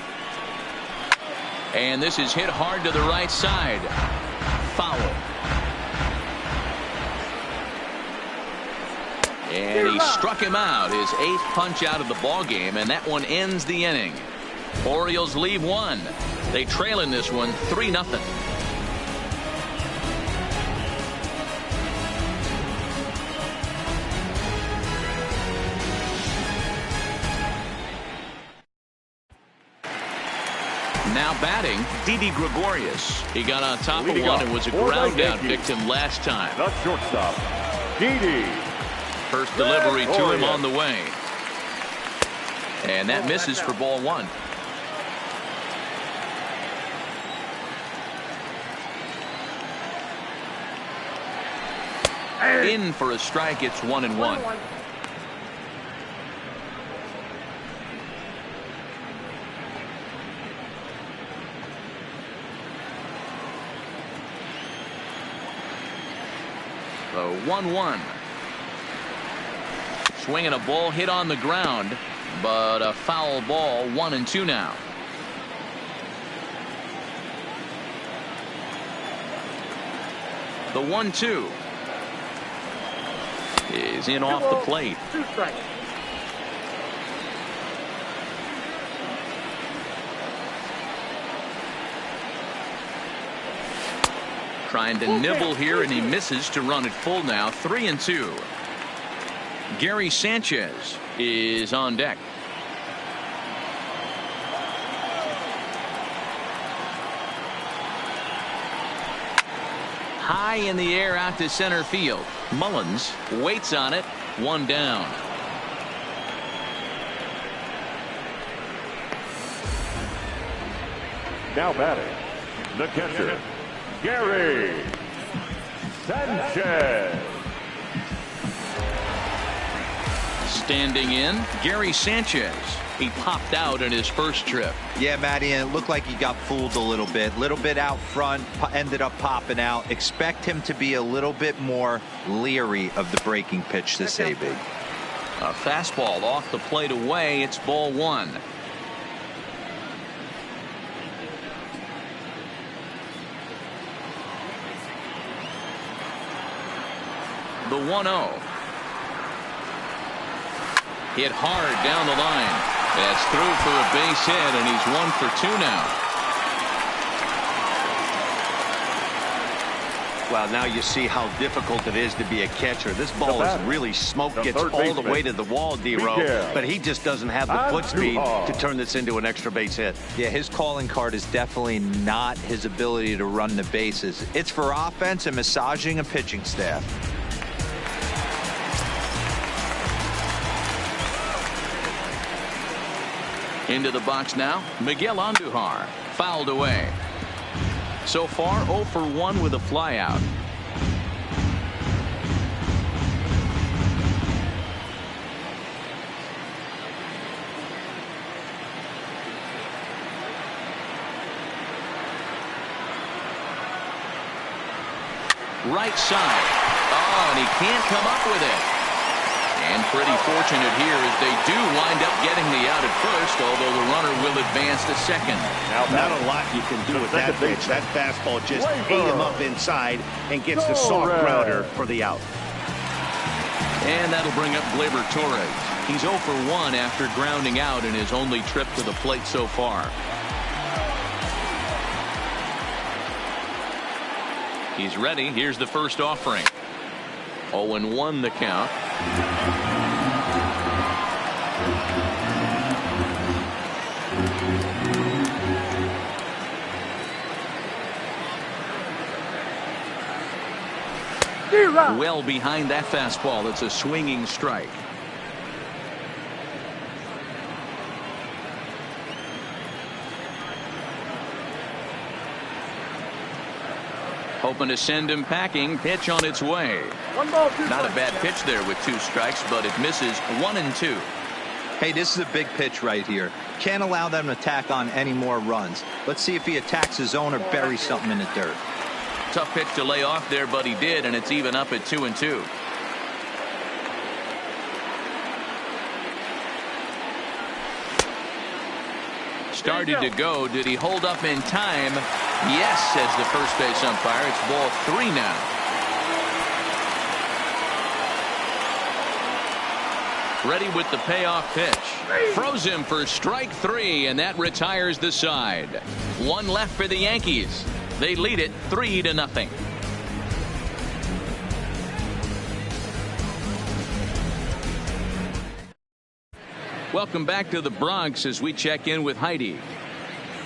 And this is hit hard to the right side. Foul. And he struck him out, his 8th punch out of the ball game, and that one ends the inning. Orioles leave 1. They trail in this one 3-0. Now batting, Didi Gregorius. He got on top of one and was a ground out victim last time. The shortstop, Didi. First delivery to him on the way. And that misses for ball 1. In for a strike. It's 1-1. The 1-1. Swinging a ball hit on the ground, but a foul ball. 1-2 now. The 1-2 is in off the plate. 2 strikes. Trying to nibble here, and he misses to run it full now. 3-2. Gary Sanchez is on deck. High in the air out to center field. Mullins waits on it. 1 down. Now batting, the catcher, Gary Sanchez. Standing in, Gary Sanchez. He popped out in his first trip. Yeah, Matty, and it looked like he got fooled a little bit out front, ended up popping out. Expect him to be a little bit more leery of the breaking pitch this AB. A fastball off the plate away. It's ball one. The 1-0. Hit hard down the line. That's through for a base hit, and he's 1 for 2 now. Well, now you see how difficult it is to be a catcher. This ball is really smoke, gets all the way to the wall, D-Row, but he just doesn't have the foot speed to turn this into an extra base hit. Yeah, his calling card is definitely not his ability to run the bases. It's for offense and massaging a pitching staff. Into the box now, Miguel Andujar, fouled away. So far, 0 for 1 with a flyout. Right side. Oh, and he can't come up with it. And pretty fortunate here as they do wind up getting the out at first, although the runner will advance to second. Not a lot you can do with that pitch. That fastball just ate him up inside and gets the soft grounder for the out. And that'll bring up Gleyber Torres. He's 0 for 1 after grounding out in his only trip to the plate so far. He's ready. Here's the first offering. 0-1 the count. Well behind that fastball. It's a swinging strike. Hoping to send him packing. Pitch on its way. Not a bad pitch there with 2 strikes, but it misses 1 and 2. Hey, this is a big pitch right here. Can't allow them to tack on any more runs. Let's see if he attacks his zone or buries something in the dirt. Tough pitch to lay off there, but he did, and it's even up at 2 and 2. Started to go. Did he hold up in time? Yes, says the first base umpire. It's ball 3 now. Ready with the payoff pitch. Froze him for strike 3, and that retires the side. 1 left for the Yankees. They lead it 3-0. Welcome back to the Bronx as we check in with Heidi.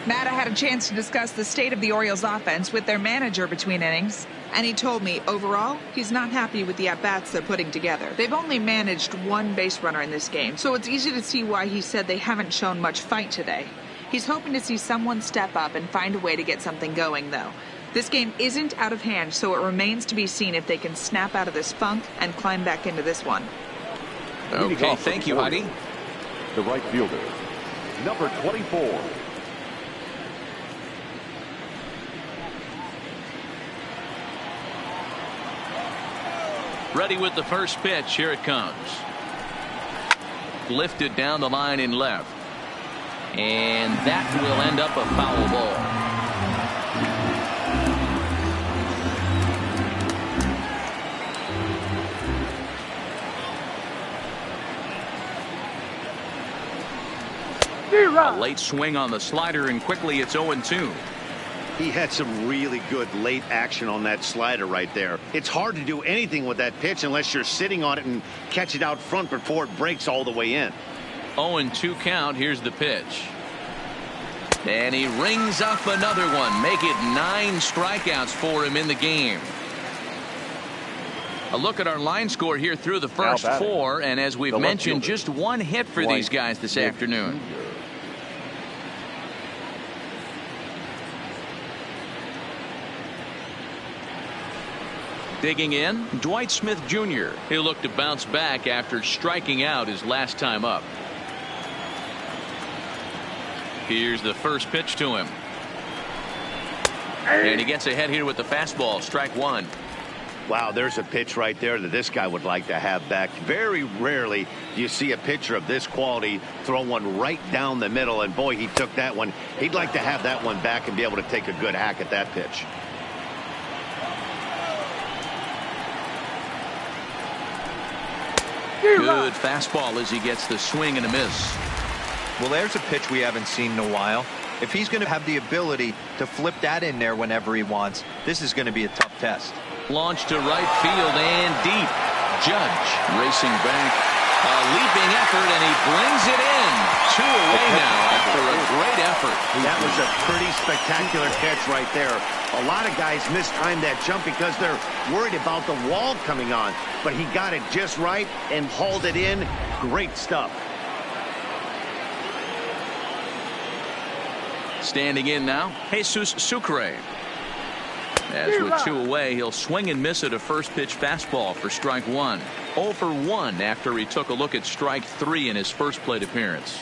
Matt, I had a chance to discuss the state of the Orioles offense with their manager between innings, and he told me overall he's not happy with the at-bats they're putting together. They've only managed 1 base runner in this game, so it's easy to see why he said they haven't shown much fight today. He's hoping to see someone step up and find a way to get something going, though. This game isn't out of hand, so it remains to be seen if they can snap out of this funk and climb back into this one. Okay, thank you, Heidi. The right fielder, number 24. Ready with the first pitch. Here it comes. Lifted down the line in left. And that will end up a foul ball. A late swing on the slider, and quickly it's 0-2. He had some really good late action on that slider right there. It's hard to do anything with that pitch unless you're sitting on it and catch it out front before it breaks all the way in. 0-2 count. Here's the pitch. And he rings up another one. Make it 9 strikeouts for him in the game. A look at our line score here through the first 4, and as we've mentioned, just 1 hit for these guys this afternoon. Digging in, Dwight Smith Jr. He'll look to bounce back after striking out his last time up. Here's the first pitch to him. And he gets ahead here with the fastball. Strike one. Wow, there's a pitch right there that this guy would like to have back. Very rarely do you see a pitcher of this quality throw one right down the middle, and boy, he took that one. He'd like to have that one back and be able to take a good hack at that pitch. Good fastball as he gets the swing and a miss. Well, there's a pitch we haven't seen in a while. If he's going to have the ability to flip that in there whenever he wants, this is going to be a tough test. Launch to right field and deep. Judge racing back. A leaping effort, and he brings it in. 2 away now after a great effort. That was a pretty spectacular catch right there. A lot of guys mistime that jump because they're worried about the wall coming on. But he got it just right and hauled it in. Great stuff. Standing in now, Jesus Sucre. As with 2 away, he'll swing and miss at a first pitch fastball for strike one. 0 for 1 after he took a look at strike 3 in his first plate appearance.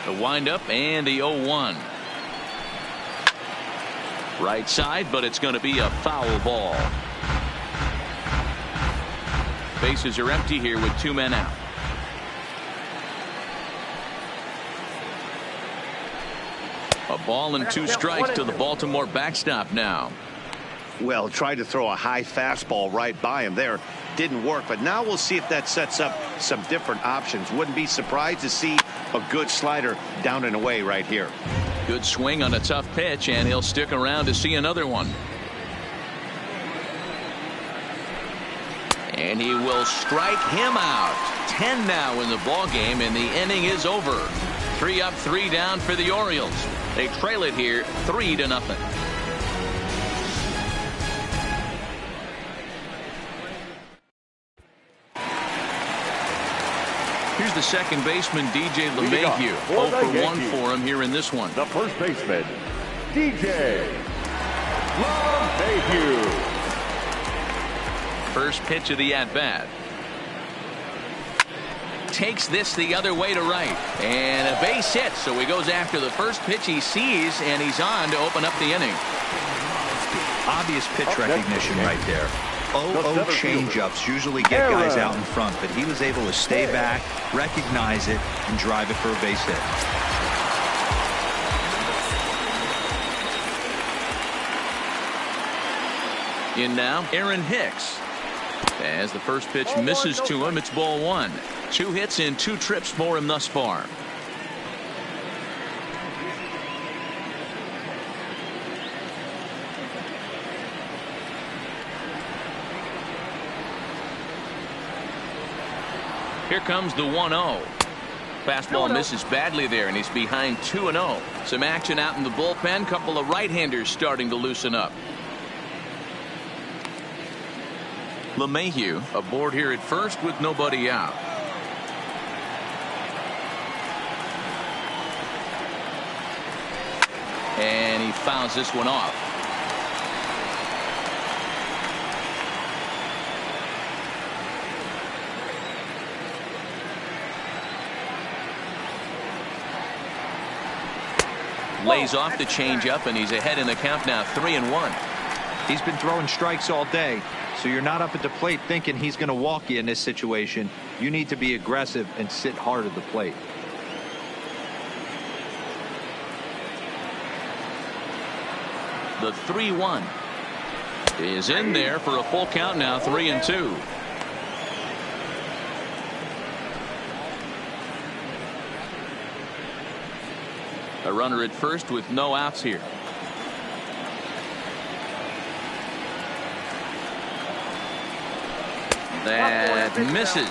The windup and the 0-1. Right side, but it's going to be a foul ball. Bases are empty here with 2 men out. A ball and 2 strikes to the Baltimore backstop now. Well, tried to throw a high fastball right by him there. Didn't work, but now we'll see if that sets up some different options. Wouldn't be surprised to see a good slider down and away right here. Good swing on a tough pitch, and he'll stick around to see another one. And he will strike him out. 10 now in the ball game, and the inning is over. 3 up, 3 down for the Orioles. They trail it here 3-0. Here's the second baseman, DJ LeMahieu. 0 for 1 for him here in this one. The first baseman, DJ LeMahieu. First pitch of the at-bat. Takes this the other way to right. And a base hit, so he goes after the first pitch he sees, and he's on to open up the inning. Obvious pitch recognition right there. 0-0 changeups usually get guys out in front, but he was able to stay back, recognize it, and drive it for a base hit. In now, Aaron Hicks. As the first pitch misses to him, it's ball 1. 2 hits and 2 trips for him thus far. Here comes the 1-0. Fastball misses badly there, and he's behind 2-0. Some action out in the bullpen. Couple of right-handers starting to loosen up. LeMahieu aboard here at first with nobody out. And he fouls this one off. Lays off the changeup, and he's ahead in the count now, 3-1. He's been throwing strikes all day, so you're not up at the plate thinking he's going to walk you in this situation. You need to be aggressive and sit hard at the plate. The 3-1 is in there for a full count now, 3-2. A runner at first with no outs here. That misses.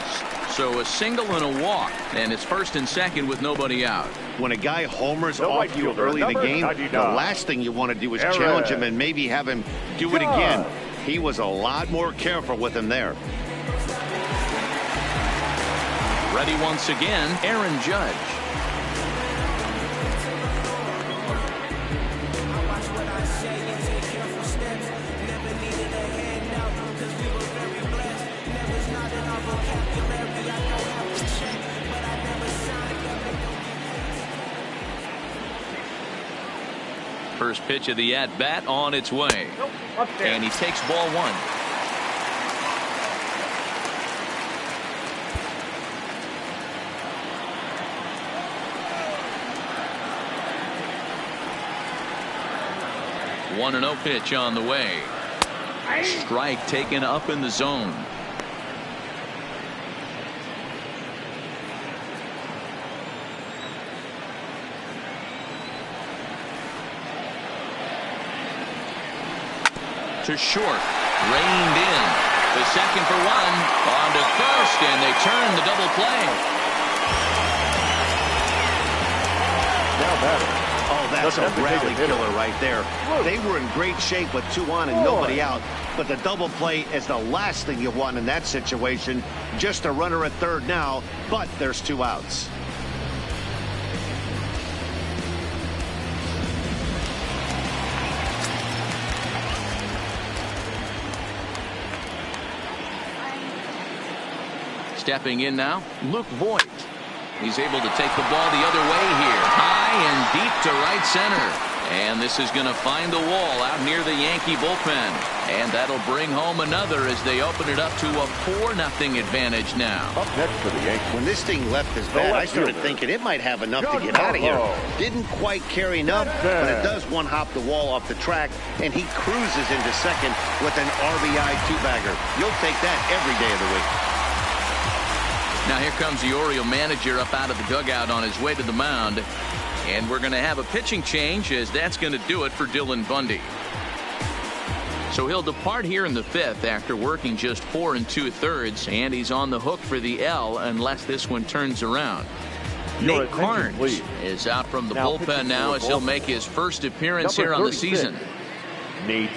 So a single and a walk, and it's first and second with nobody out. When a guy homers off you early in the game, the last thing you want to do is challenge him and maybe have him do it again. He was a lot more careful with him there. Ready once again, Aaron Judge. First pitch of the at-bat on its way. And he takes ball one. One 1-0 pitch on the way. Strike taken up in the zone. To short, reined in. The second for one, on to first, and they turn the double play. Now batter. Oh, that's a rally killer right there. They were in great shape with 2 on and nobody out. But the double play is the last thing you want in that situation. Just a runner at third now, but there's 2 outs. Stepping in now, Luke Voigt. He's able to take the ball the other way here. High and deep to right center. And this is going to find the wall out near the Yankee bullpen. And that'll bring home another as they open it up to a 4-0 advantage now. Up next for the Yankees. When this thing left his bat, I started thinking it might have enough to get out of here. Didn't quite carry enough, but it does one-hop the wall off the track, and he cruises into second with an RBI 2-bagger. You'll take that every day of the week. Now here comes the Oriole manager up out of the dugout on his way to the mound. And we're going to have a pitching change, as that's going to do it for Dylan Bundy. So he'll depart here in the 5th after working just 4 2/3, and he's on the hook for the L unless this one turns around. Nate Carnes is out from the bullpen now as he'll make his first appearance here on the season. Nate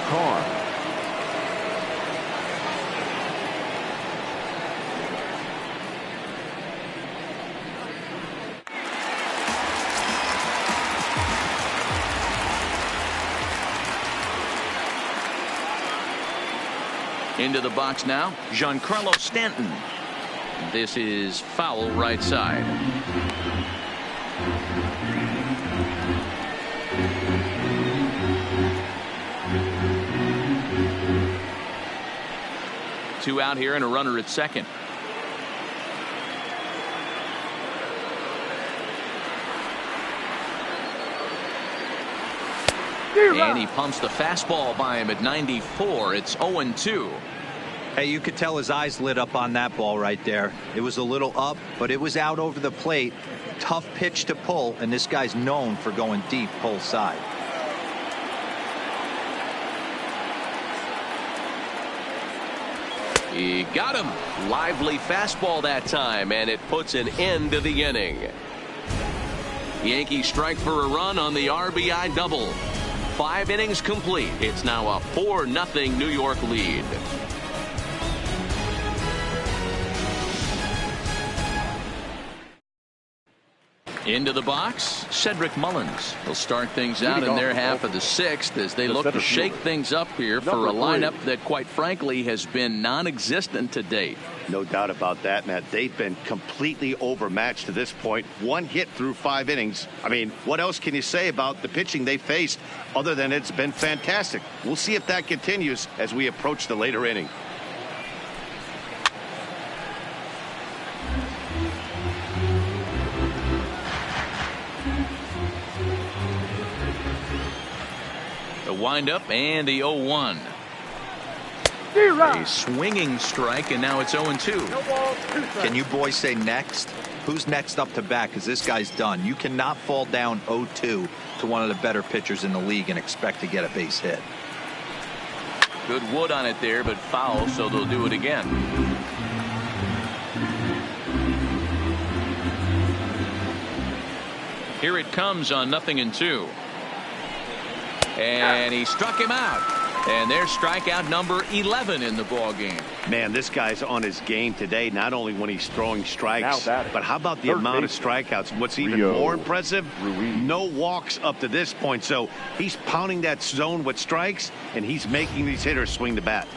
Carnes. Into the box now, Giancarlo Stanton. This is foul right side. Two out here and a runner at second. And he pumps the fastball by him at 94. It's 0-2. Hey, you could tell his eyes lit up on that ball right there. It was a little up, but it was out over the plate. Tough pitch to pull, and this guy's known for going deep pull side. He got him. Lively fastball that time, and it puts an end to the inning. Yankees strike for a run on the RBI double. 5 innings complete. It's now a 4-0 New York lead. Into the box, Cedric Mullins. He'll start things out in their half of the 6th as they look to shake things up here for a lineup that, quite frankly, has been non-existent to date. No doubt about that, Matt. They've been completely overmatched to this point. 1 hit through 5 innings. I mean, what else can you say about the pitching they faced other than it's been fantastic? We'll see if that continues as we approach the later inning. The windup and the 0-1. A swinging strike, and now it's 0-2. Can you boys say next? Who's next up to bat? Because this guy's done. You cannot fall down 0-2 to one of the better pitchers in the league and expect to get a base hit. Good wood on it there, but foul, so they'll do it again. Here it comes on 0-2. And he struck him out. And there's strikeout number 11 in the ball game. Man, this guy's on his game today, not only when he's throwing strikes, but how about the amount of strikeouts? What's even more impressive, no walks up to this point. So he's pounding that zone with strikes, and he's making these hitters swing the bat.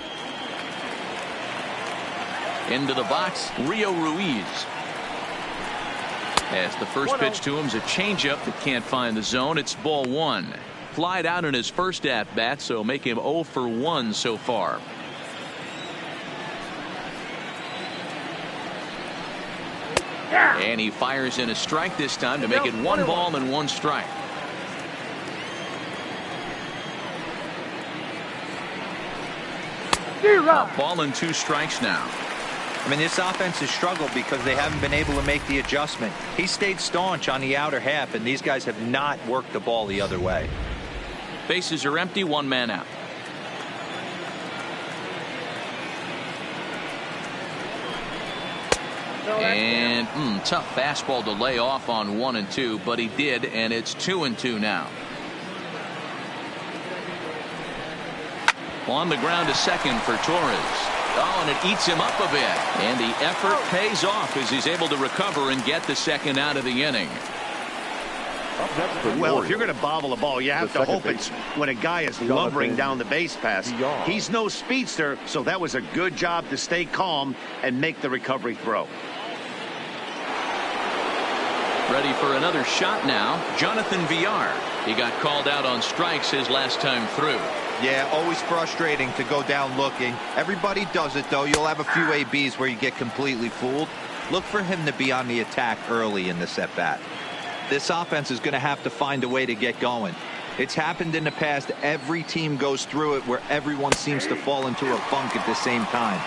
Into the box, Rio Ruiz. As the first pitch to him is a changeup that can't find the zone. It's ball 1. Flied out in his first at bat, so make him 0 for 1 so far. And he fires in a strike this time to make it 1 ball and 1 strike. A ball and 2 strikes now. I mean, this offense has struggled because they haven't been able to make the adjustment. He stayed staunch on the outer half, and these guys have not worked the ball the other way. Bases are empty, 1 man out. And tough fastball to lay off on 1 and 2, but he did, and it's 2 and 2 now. On the ground to second for Torres. Oh, and it eats him up a bit. And the effort pays off as he's able to recover and get the second out of the inning. Well, if you're going to bobble a ball, you have to hope it's when a guy is lumbering down the base pass. He's no speedster, so that was a good job to stay calm and make the recovery throw. Ready for another shot now. Jonathan Villar. He got called out on strikes his last time through. Yeah, always frustrating to go down looking. Everybody does it, though. You'll have a few ABs where you get completely fooled. Look for him to be on the attack early in this at-bat. This offense is going to have to find a way to get going. It's happened in the past. Every team goes through it where everyone seems to fall into a funk at the same time.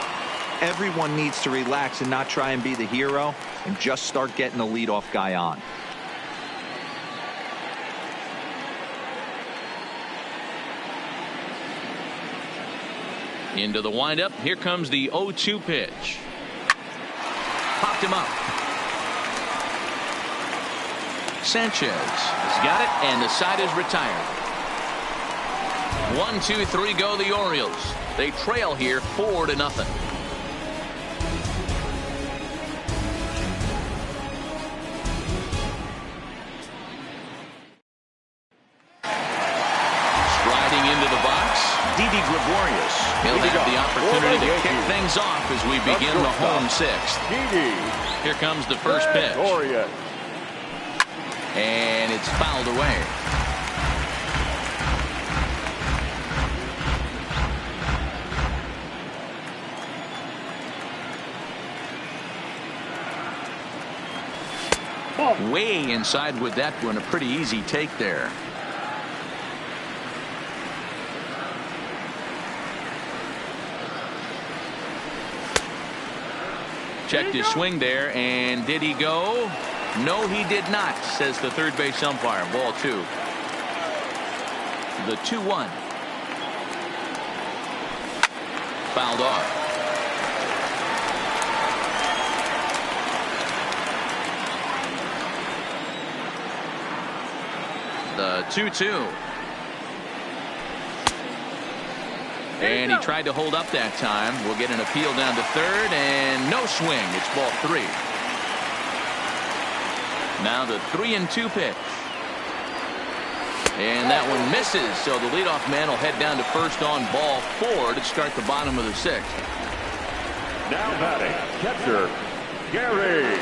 Everyone needs to relax and not try and be the hero and just start getting the leadoff guy on. Into the windup. Here comes the 0-2 pitch. Popped him up. Sanchez has got it, and the side is retired. 1, 2, 3 go the Orioles. They trail here 4-0. Striding into the box, Didi Gregorius. He'll have the opportunity to kick things off as we begin the home 6th. Here comes the first pitch. And it's fouled away. Way inside with that one. A pretty easy take there. Checked his swing there, and did he go? No, he did not, says the third base umpire. Ball 2. The 2-1. Fouled off. The 2-2. And he tried to hold up that time. We'll get an appeal down to third, and no swing. It's ball 3. Now the 3-2 pitch. And that one misses, so the leadoff man will head down to first on ball 4 to start the bottom of the 6th. Now batting, catcher, Gary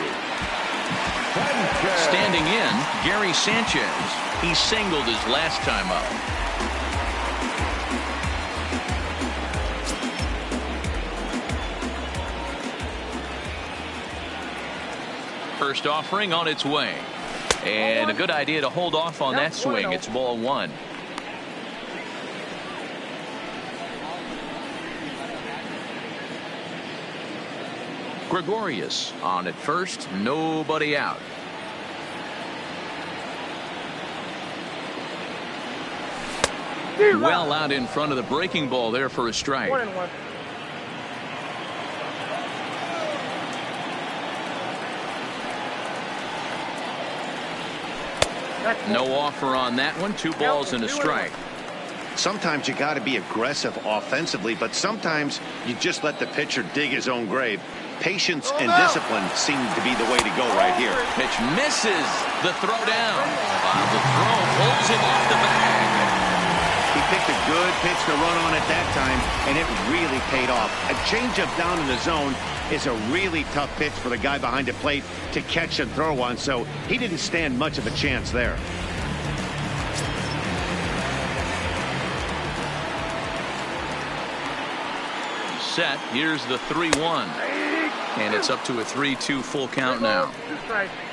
Sanchez. Standing in, Gary Sanchez. He singled his last time up. First offering on its way. And a good idea to hold off on that swing. It's ball 1. Gregorius on at first. Nobody out. Well out in front of the breaking ball there for a strike. 1-1. No offer on that one. 2 balls and a strike. Sometimes you got to be aggressive offensively, but sometimes you just let the pitcher dig his own grave. Patience and discipline seem to be the way to go right here. Pitch misses. The throw down. The throw pulls him off the bag. He picked a good pitch to run on at that time, and it really paid off. A changeup down in the zone is a really tough pitch for the guy behind the plate to catch and throw on, so he didn't stand much of a chance there. Set. Here's the 3-1. And it's up to a 3-2 full count now.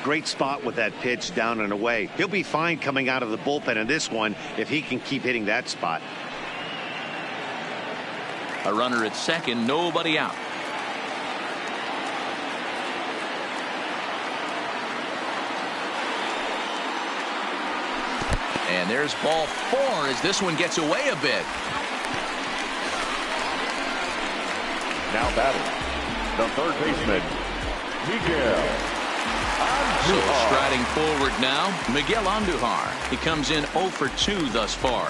Great spot with that pitch down and away. He'll be fine coming out of the bullpen in this one if he can keep hitting that spot. A runner at second, nobody out. And there's ball 4 as this one gets away a bit. Now batting, the third baseman, Miguel Andujar. So striding forward now, Miguel Andujar. He comes in 0 for 2 thus far.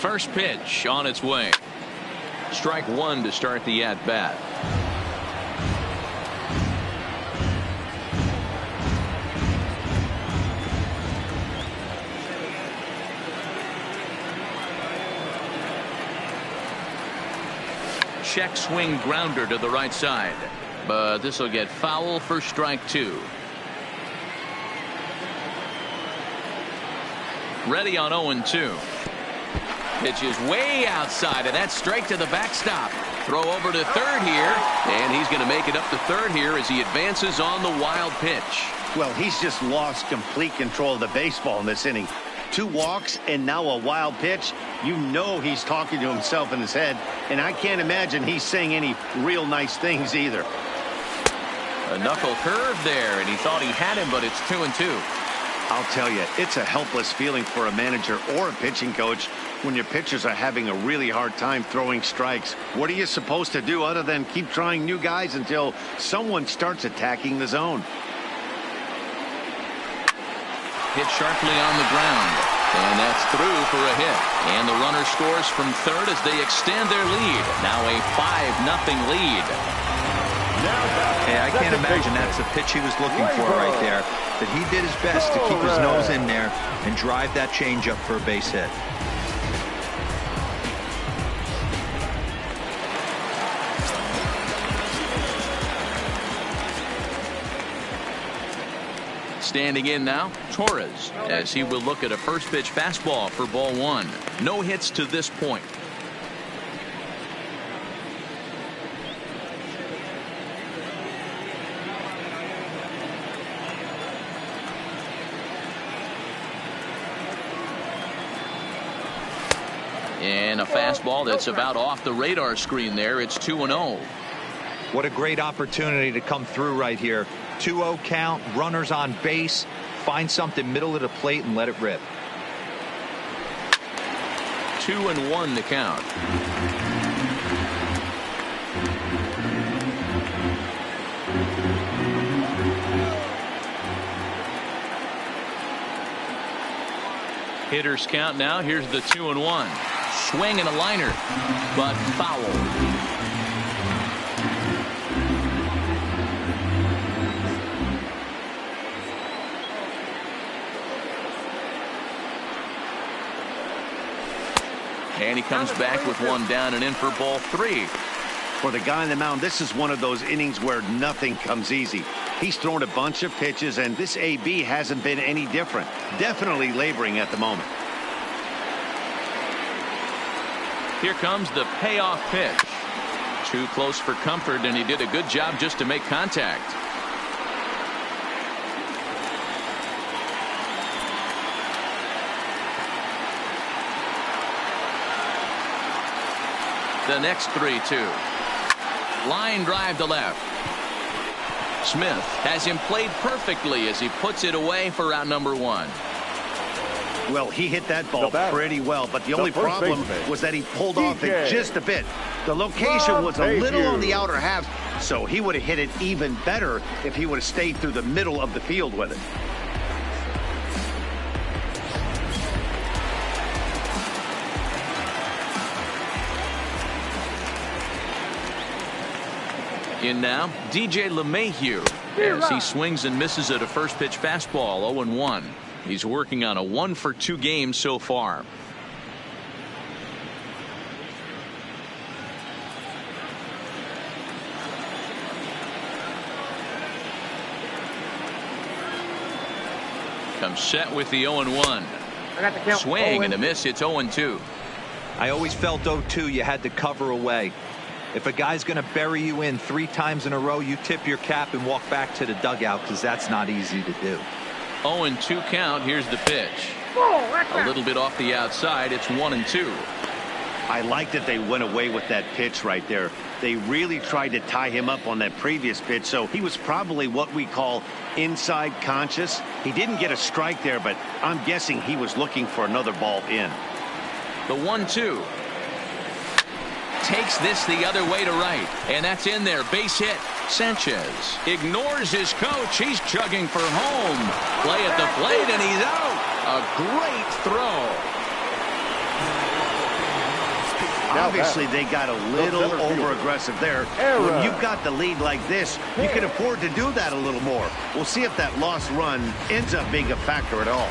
First pitch on its way. Strike 1 to start the at-bat. Check swing grounder to the right side, but this will get foul for strike 2. Ready on 0-2. Pitch is way outside, and that's straight to the backstop. Throw over to third here, and he's going to make it up to third here as he advances on the wild pitch. Well, he's just lost complete control of the baseball in this inning. 2 walks and now a wild pitch. You know he's talking to himself in his head, and I can't imagine he's saying any real nice things either. A knuckle curve there, and he thought he had him, but it's 2-2. I'll tell you, it's a helpless feeling for a manager or a pitching coach when your pitchers are having a really hard time throwing strikes. What are you supposed to do other than keep trying new guys until someone starts attacking the zone? Hit sharply on the ground, and that's through for a hit. And the runner scores from third as they extend their lead. Now a 5-0 lead. Yeah, I can't imagine that's the pitch he was looking for right there. But he did his best to keep his nose in there and drive that changeup for a base hit. Standing in now, Torres, as he will look at a first pitch fastball for ball 1. No hits to this point. And a fastball that's about off the radar screen there. It's 2-0. What a great opportunity to come through right here. 2-0 count, runners on base, find something middle of the plate and let it rip. 2-1 to count. Hitters count now. Here's the 2-1. Swing and a liner, but foul. And he comes back with one down and in for ball 3. For the guy on the mound, this is one of those innings where nothing comes easy. He's thrown a bunch of pitches, and this AB hasn't been any different. Definitely laboring at the moment. Here comes the payoff pitch. Too close for comfort, and he did a good job just to make contact. The next 3-2. Line drive to left. Smith has him played perfectly as he puts it away for out number 1. Well, he hit that ball pretty well, but the only problem was that he pulled off it just a bit. The location was a little on the outer half, so he would have hit it even better if he would have stayed through the middle of the field with it. In now, DJ LeMahieu. As he swings and misses at a first pitch fastball. 0-1. He's working on a 1-for-2 game so far. Comes set with the 0-1. Swing and a miss. It's 0-2. I always felt 0-2 you had to cover away. If a guy's going to bury you in 3 times in a row, you tip your cap and walk back to the dugout, because that's not easy to do. 0-2 count. Here's the pitch. A little bit off the outside. It's 1-2. I like that they went away with that pitch right there. They really tried to tie him up on that previous pitch, so he was probably what we call inside conscious. He didn't get a strike there, but I'm guessing he was looking for another ball in. The 1-2. Takes this the other way to right, and that's in there. Base hit. Sanchez ignores his coach. He's chugging for home. Play at the plate, and he's out. A great throw. Obviously, they got a little over-aggressive there. When you've got the lead like this, you can afford to do that a little more. We'll see if that lost run ends up being a factor at all.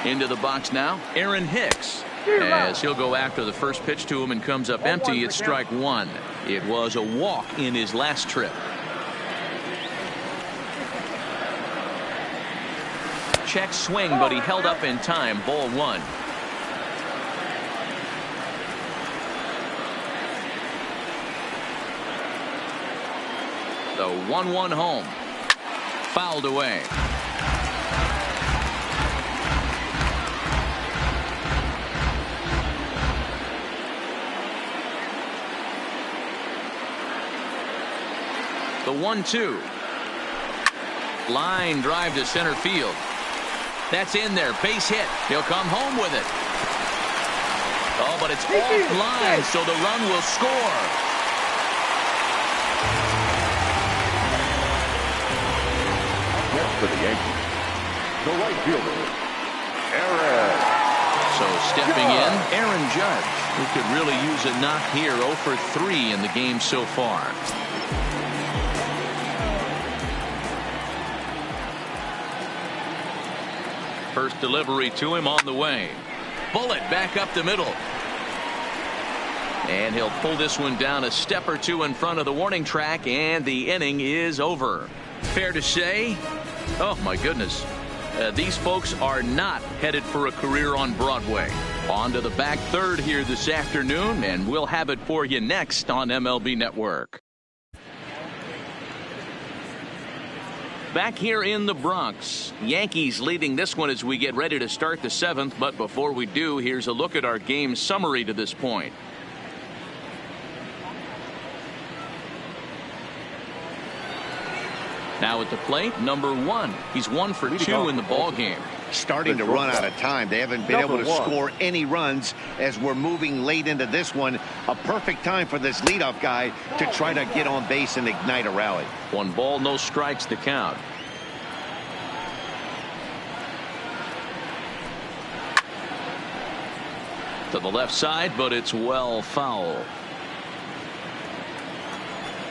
Into the box now, Aaron Hicks. As he'll go after the first pitch to him and comes up empty. It's strike 1. It was a walk in his last trip. Check swing, but he held up in time. Ball 1. The 1-1 home. Fouled away. The 1-2. Line drive to center field. That's in there. Base hit. He'll come home with it. Oh, but it's offline, so the run will score. Next for the Yankees, the right fielder, Aaron. So stepping in, Aaron Judge, who could really use a knock here. 0 for 3 in the game so far. First delivery to him on the way. Bullet back up the middle. And he'll pull this one down a step or 2 in front of the warning track, and the inning is over. Fair to say, oh my goodness, these folks are not headed for a career on Broadway. On to the back third here this afternoon, and we'll have it for you next on MLB Network. Back here in the Bronx, Yankees leading this one as we get ready to start the 7th. But before we do, here's a look at our game summary to this point. Now at the plate, number 1. He's 1 for 2 in the ball game. Starting to run out of time. They haven't been able to score any runs as we're moving late into this one. A perfect time for this leadoff guy to try to get on base and ignite a rally. 1 ball, no strikes to count. To the left side, but it's well foul.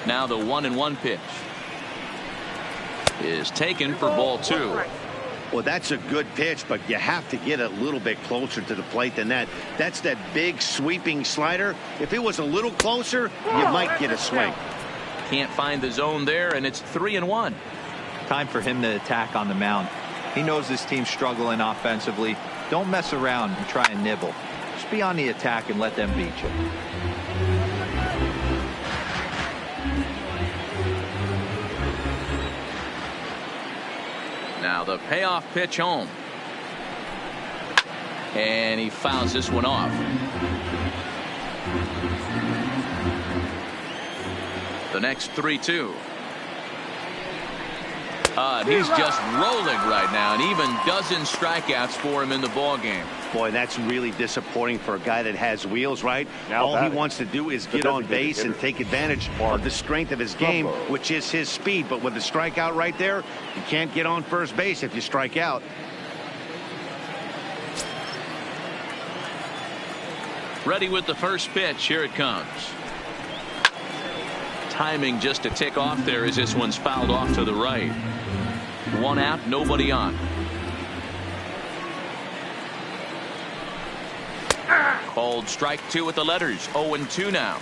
Now the 1-1 pitch is taken for ball 2. Well, that's a good pitch, but you have to get a little bit closer to the plate than that. That's that big sweeping slider. If it was a little closer, you might get a swing. Can't find the zone there, and it's 3-1. Time for him to attack on the mound. He knows this team's struggling offensively. Don't mess around and try and nibble. Just be on the attack and let them beat you. Now the payoff pitch home. And he fouls this one off. The next 3-2. He's just rolling right now, and even dozen strikeouts for him in the ball game. Boy, that's really disappointing for a guy that has wheels, right? All he wants to do is get on base and take advantage of the strength of his game, which is his speed. But with a strikeout right there, you can't get on first base if you strike out. Ready with the first pitch. Here it comes. Timing just a tick off there as this one's fouled off to the right. 1 out, nobody on. Called strike 2 with the letters. 0-2 now.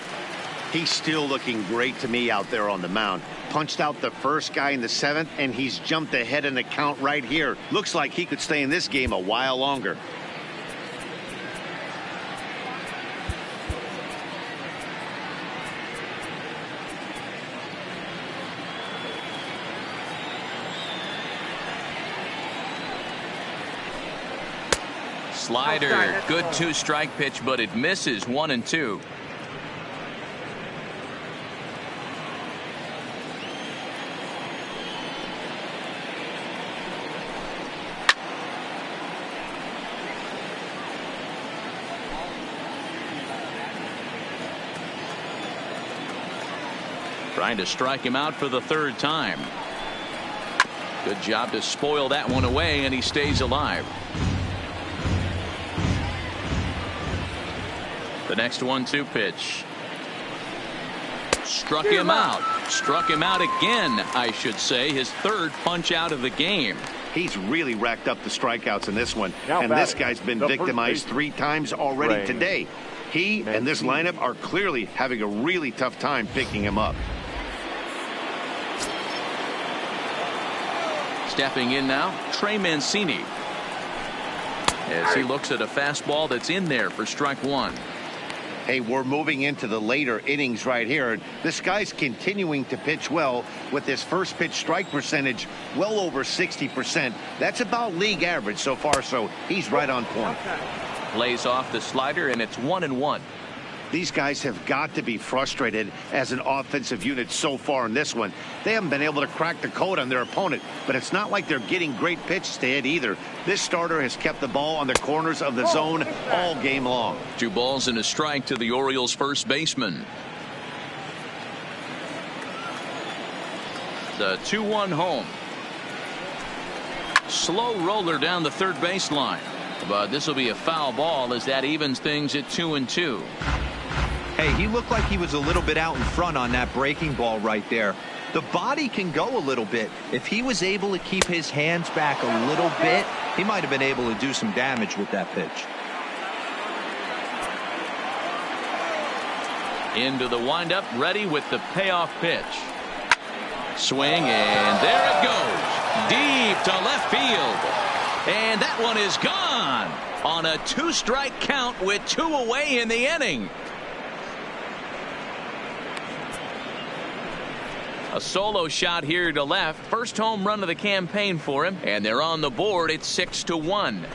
He's still looking great to me out there on the mound. Punched out the first guy in the 7th, and he's jumped ahead in the count right here. Looks like he could stay in this game a while longer. Slider, good 2-strike pitch, but it misses. 1-2. Trying to strike him out for the 3rd time. Good job to spoil that one away, and he stays alive. The next 1-2 pitch. Struck him out. Struck him out again, I should say. His 3rd punch out of the game. He's really racked up the strikeouts in this one. And this guy's been victimized 3 times already today. He and this lineup are clearly having a really tough time picking him up. Stepping in now, Trey Mancini. As he looks at a fastball that's in there for strike 1. Hey, we're moving into the later innings right here. This guy's continuing to pitch well with his first pitch strike percentage well over 60%. That's about league average so far, so he's right on point. Lays off the slider, and it's 1-1. These guys have got to be frustrated as an offensive unit so far in this one. They haven't been able to crack the code on their opponent, but it's not like they're getting great pitches to hit either. This starter has kept the ball on the corners of the zone all game long. 2 balls and a strike to the Orioles first baseman. The 2-1 home. Slow roller down the third baseline. But this will be a foul ball as that evens things at 2-2. Hey, he looked like he was a little bit out in front on that breaking ball right there. The body can go a little bit. If he was able to keep his hands back a little bit, he might have been able to do some damage with that pitch. Into the windup, ready with the payoff pitch. Swing, and there it goes. Deep to left field. And that one is gone on a 2-strike count with 2 away in the inning. A solo shot here to left. First home run of the campaign for him, and they're on the board. It's 6-1.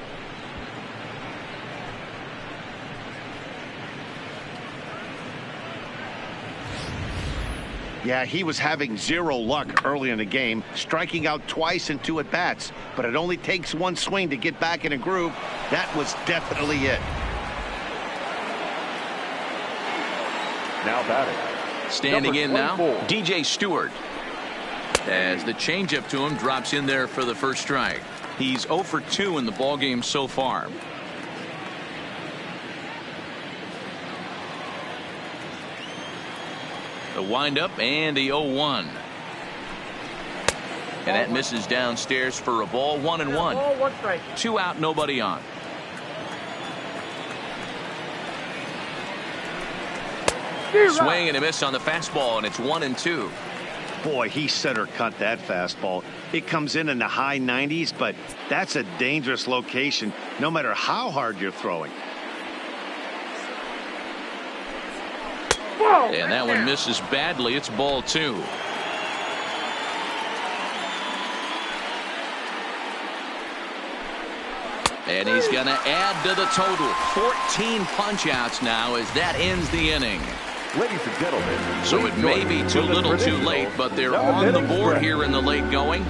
Yeah, he was having 0 luck early in the game, striking out twice in 2 at-bats. But it only takes 1 swing to get back in a groove. That was definitely it. Now batting. Standing in now, DJ Stewart. As the changeup to him drops in there for the first strike. He's 0 for 2 in the ballgame so far. The windup and the 0-1. And that misses downstairs for a ball. 1-1. 2 out, nobody on. Swing and a miss on the fastball, and it's 1-2. Boy, he center cut that fastball. It comes in the high 90s, but that's a dangerous location no matter how hard you're throwing. And that one misses badly. It's ball 2. And he's going to add to the total. 14 punch-outs now as that ends the inning. Ladies and gentlemen, so it may be too little too late, but they're on the board here in the late going.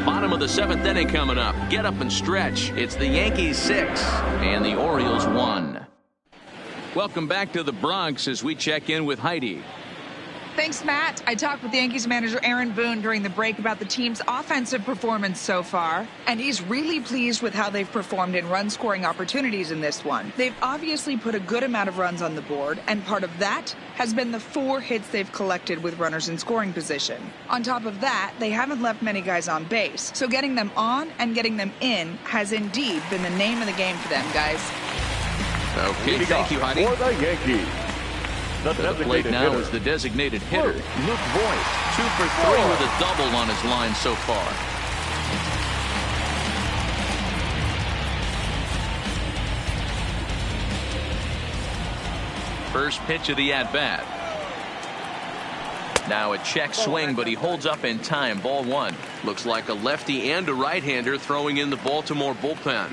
Bottom of the 7th inning coming up. Get up and stretch. It's the Yankees 6 and the Orioles 1. Welcome back to the Bronx as we check in with Heidi. Thanks, Matt. I talked with Yankees manager Aaron Boone during the break about the team's offensive performance so far, and he's really pleased with how they've performed in run-scoring opportunities in this one. They've obviously put a good amount of runs on the board, and part of that has been the 4 hits they've collected with runners in scoring position. On top of that, they haven't left many guys on base, so getting them on and getting them in has indeed been the name of the game for them, guys. Okay, thank you, Heidi. For the Yankees. To the plate now is the designated hitter, Luke Voigt. 2 for 3 with a double on his line so far. First pitch of the at-bat. Now a check swing, but he holds up in time. Ball 1. Looks like a lefty and a right-hander throwing in the Baltimore bullpen.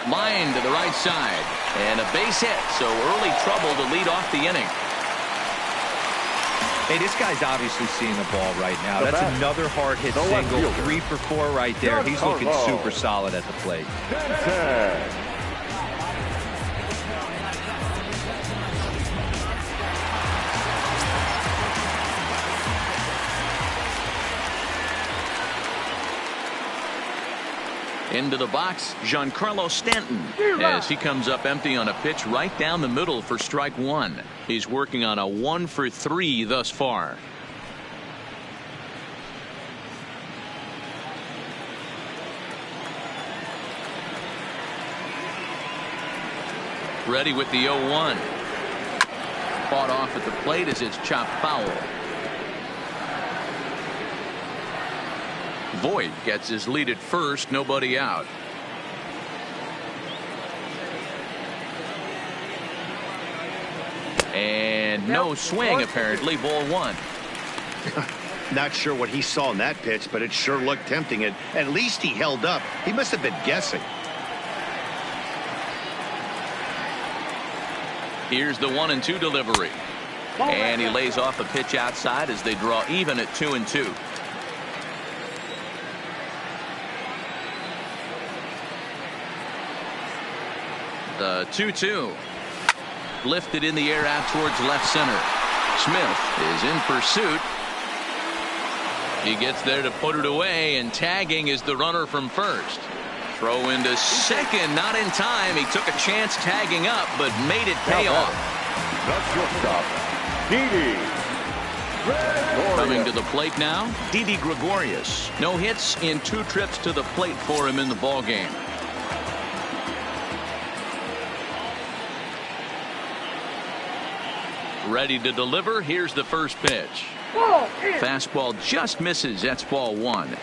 Line to the right side. And a base hit, so early trouble to lead off the inning. Hey, this guy's obviously seeing the ball right now. That's another hard hit single. 3 for 4 right there. He's looking super solid at the plate. Into the box, Giancarlo Stanton, as he comes up empty on a pitch right down the middle for strike 1. He's working on a 1 for 3 thus far. Ready with the 0-1. Fought off at the plate as it's chopped foul. Voigt gets his lead at first, nobody out. And no swing, apparently. Ball 1. Not sure what he saw in that pitch, but it sure looked tempting. At least he held up. He must have been guessing. Here's the 1-2 delivery. And he lays off a pitch outside as they draw even at 2-2. The 2-2. Lifted in the air out towards left center. Smith is in pursuit. He gets there to put it away, and tagging is the runner from first. Throw into second, not in time. He took a chance tagging up, but made it pay off. The shortstop, Didi. Coming to the plate now, Didi Gregorius. No hits in 2 trips to the plate for him in the ballgame. Ready to deliver. Here's the first pitch. Fastball just misses. That's ball 1.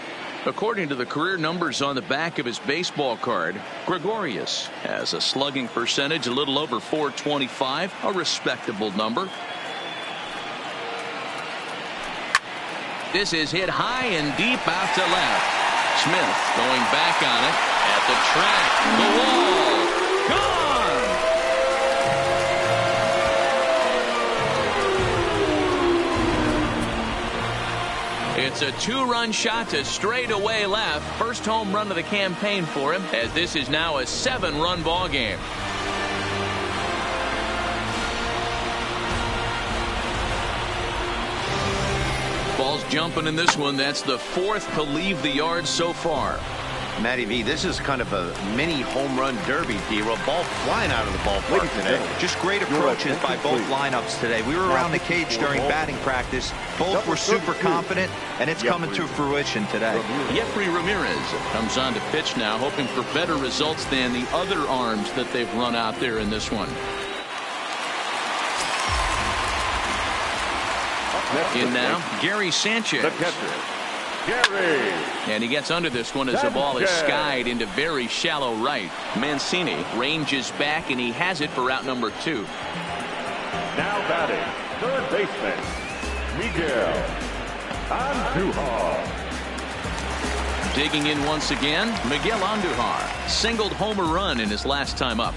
According to the career numbers on the back of his baseball card, Gregorius has a slugging percentage a little over .425, a respectable number. This is hit high and deep out to left. Smith going back on it at the track. The wall. Gone. It's a 2-run shot to straightaway left. First home run of the campaign for him, as this is now a 7-run ball game. Ball's jumping in this one. That's the 4th to leave the yard so far. Matty V, this is kind of a mini home run derby, D-Roll. Ball flying out of the ballpark today. Just great approaches by both lineups today. We were around the cage during batting practice. Both were super confident, and it's coming to fruition today. Jeffrey Ramirez comes on to pitch now, hoping for better results than the other arms that they've run out there in this one. In now, Gary Sanchez. The catcher, Gary. And he gets under this one as the ball is skied into very shallow right. Mancini ranges back, and he has it for out number 2. Now batting, third baseman, Miguel Andujar. Digging in once again, Miguel Andujar singled home a run in his last time up.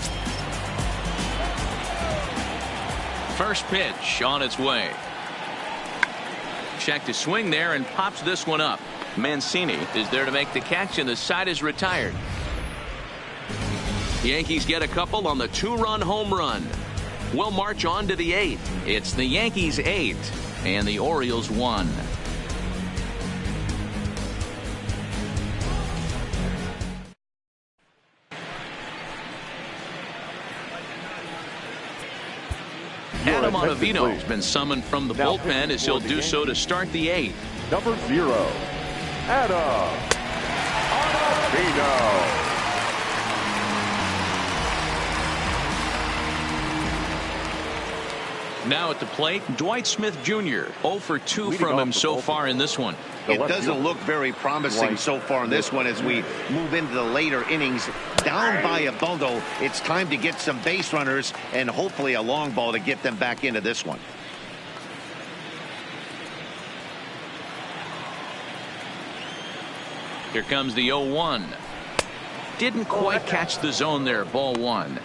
First pitch on its way. Check to swing there and pops this one up. Mancini is there to make the catch, and the side is retired. Yankees get a couple on the 2-run home run. We'll march on to the 8th. It's the Yankees 8 and the Orioles 1. Adam Ottavino has been summoned from the bullpen as he'll do so to start the 8th. Number 0, Adam Ottavino. Now at the plate, Dwight Smith Jr. 0 for 2 from him so far in this one. It doesn't look very promising so far in this one as we move into the later innings. Down by a bundle, it's time to get some base runners and hopefully a long ball to get them back into this one. Here comes the 0-1. Didn't quite catch the zone there. Ball 1.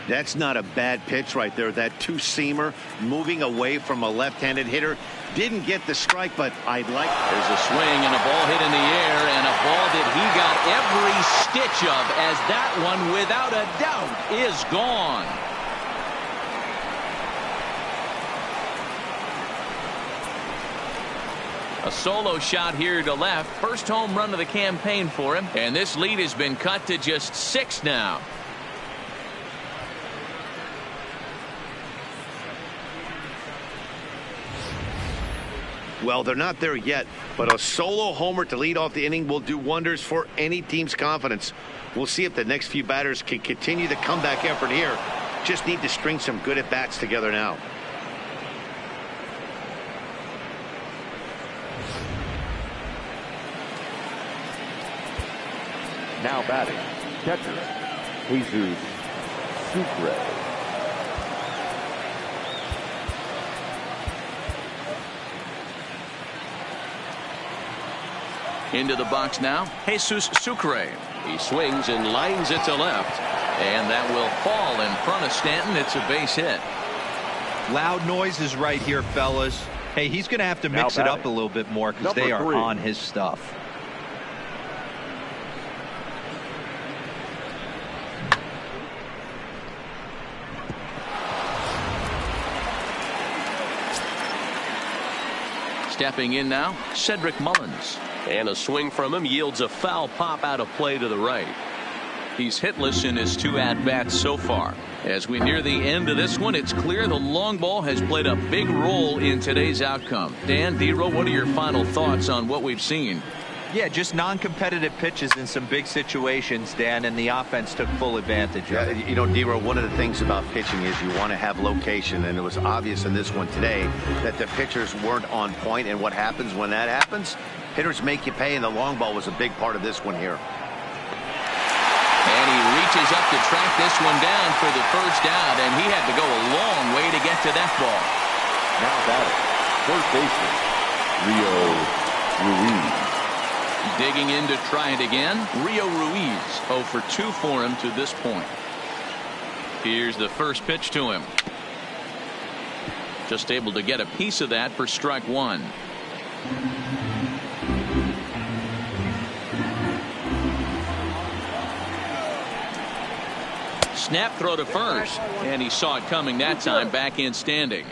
That's not a bad pitch right there. That two-seamer moving away from a left-handed hitter. Didn't get the strike, but I'd like. There's a swing and a ball hit in the air, and a ball that he got every stitch of, as that one, without a doubt, is gone. A solo shot here to left. First home run of the campaign for him, and this lead has been cut to just 6 now. Well, they're not there yet, but a solo homer to lead off the inning will do wonders for any team's confidence. We'll see if the next few batters can continue the comeback effort here. Just need to string some good at-bats together now. Now batting, catcher, Jesus Sucre. Into the box now, Jesus Sucre. He swings and lines it to left, and that will fall in front of Stanton. It's a base hit. Loud noises right here, fellas. Hey, he's going to have to mix it up a little bit more because they are on his stuff. Stepping in now, Cedric Mullins. And a swing from him yields a foul pop out of play to the right. He's hitless in his 2 at-bats so far. As we near the end of this one, it's clear the long ball has played a big role in today's outcome. Dan, D-Row, what are your final thoughts on what we've seen? Yeah, just non-competitive pitches in some big situations, Dan, and the offense took full advantage of it. You know, D-Row, one of the things about pitching is you want to have location, and it was obvious in this one today that the pitchers weren't on point, and what happens when that happens? Hitters make you pay, and the long ball was a big part of this one here. And he reaches up to track this one down for the first out, and he had to go a long way to get to that ball. Now batting, first baseman, Rio Ruiz. Digging in to try it again, Rio Ruiz. 0 for 2 for him to this point. Here's the first pitch to him. Just able to get a piece of that for strike 1. Snap throw to first, and he saw it coming that time, back in standing.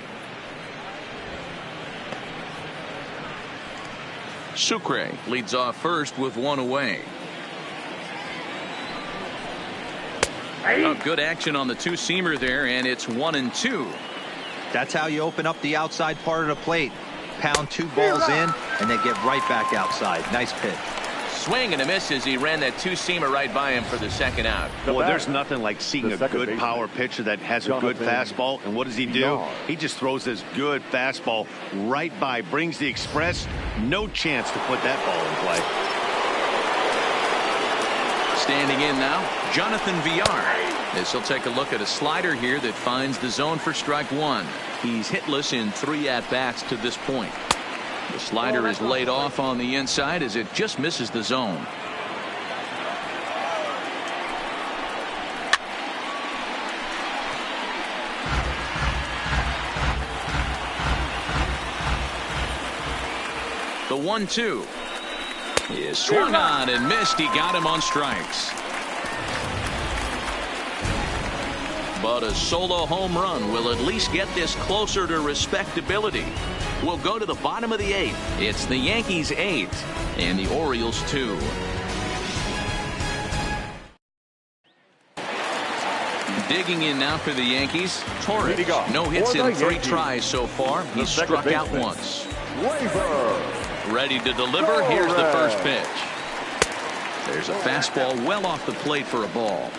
Sucre leads off first with 1 away. Oh, good action on the two-seamer there, and it's 1-2. That's how you open up the outside part of the plate. Pound 2 balls in, and then get right back outside. Nice pitch. Swing and a miss as he ran that two-seamer right by him for the second out. Well, there's nothing like seeing a good power pitcher that has a good fastball. And what does he do? He just throws this good fastball right by, brings the express. No chance to put that ball in play. Standing in now, Jonathan Villar. As he'll take a look at a slider here that finds the zone for strike 1. He's hitless in 3 at-bats to this point. The slider is laid off on the inside as it just misses the zone. The 1-2. is swung on and missed. He got him on strikes. But a solo home run will at least get this closer to respectability. We'll go to the bottom of the 8th. It's the Yankees 8 and the Orioles 2. Digging in now for the Yankees, Torres. No hits in 3 tries so far. He's struck out once. Ready to deliver. Here's the first pitch. There's a fastball well off the plate for a ball.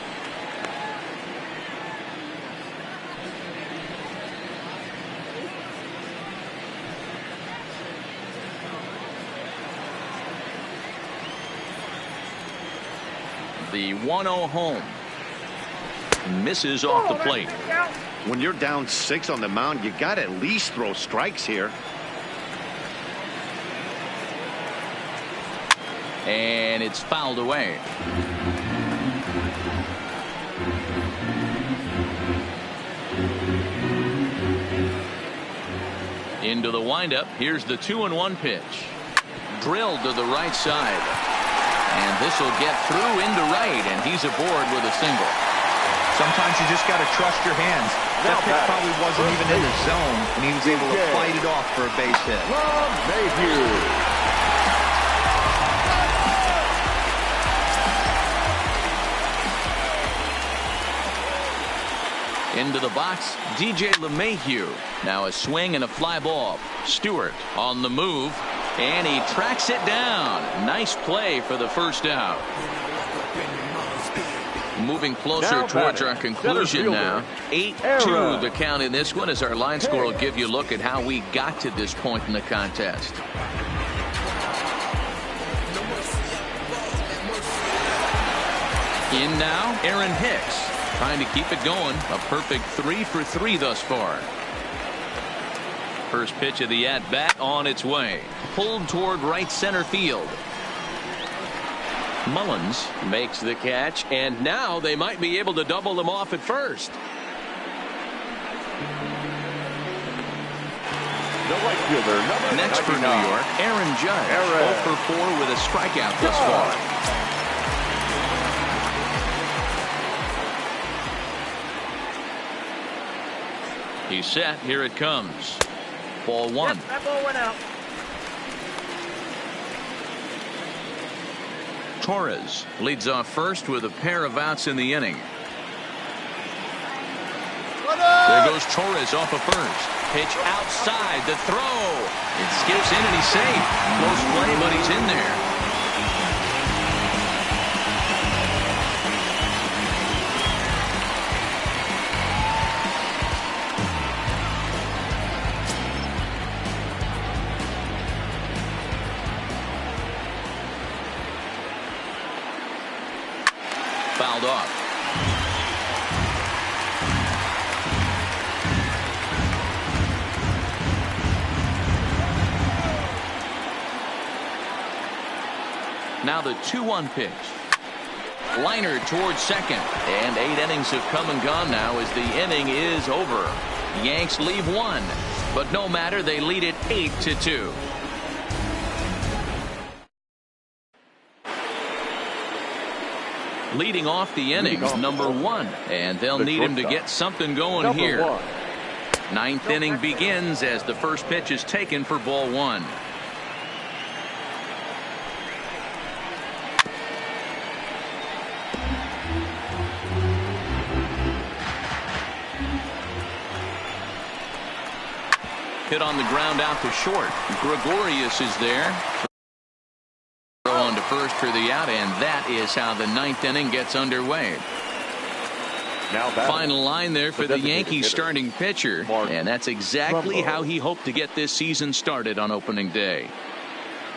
The 1-0 home. Misses off the plate. When you're down 6 on the mound, you got to at least throw strikes here. And it's fouled away. Into the windup. Here's the 2-1 pitch. Drilled to the right side. And this will get through into right, and he's aboard with a single. Sometimes you just got to trust your hands. That pitch probably wasn't even in the zone, and he was able to fight it off for a base hit. Into the box, DJ LeMahieu. Now a swing and a fly ball. Stewart on the move, and he tracks it down. Nice play for the first out. Moving closer towards our conclusion now. 8-2 the count in this one, as our line score will give you a look at how we got to this point in the contest. In now, Aaron Hicks. Trying to keep it going. A perfect 3 for 3 thus far. First pitch of the at-bat on its way. Pulled toward right center field. Mullins makes the catch, and now they might be able to double them off at first. Next for New York, Aaron Judge. 0 for 4 with a strikeout thus far. He's set. Here it comes. Ball 1. Yep, that ball went out. Torres leads off first with a pair of outs in the inning. There goes Torres off of first. Pitch outside, the throw. It skips in and he's safe. Close play, but he's in there. Fouled off. Now the 2-1 pitch. Liner towards second. And 8 innings have come and gone now as the inning is over. Yanks leave 1. But no matter, they lead it 8-2. Leading off the innings, number 1. And they'll need him to get something going here. 9th inning begins as the first pitch is taken for ball 1. Hit on the ground out to short. Gregorius is there. Throw on to first for the out, and that is how the 9th inning gets underway. Now final line there for the Yankees starting pitcher, and that's exactly how he hoped to get this season started on opening day.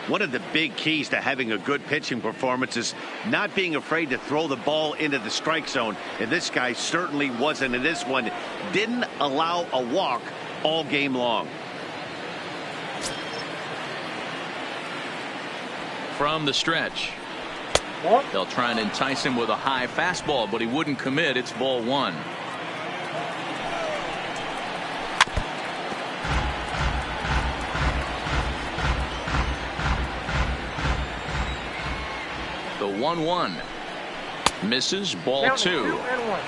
One of the big keys to having a good pitching performance is not being afraid to throw the ball into the strike zone, and this guy certainly wasn't in this one. Didn't allow a walk all game long. From the stretch, they'll try and entice him with a high fastball, but he wouldn't commit. It's ball 1. 1-1. Misses, ball Down 2. 2-1.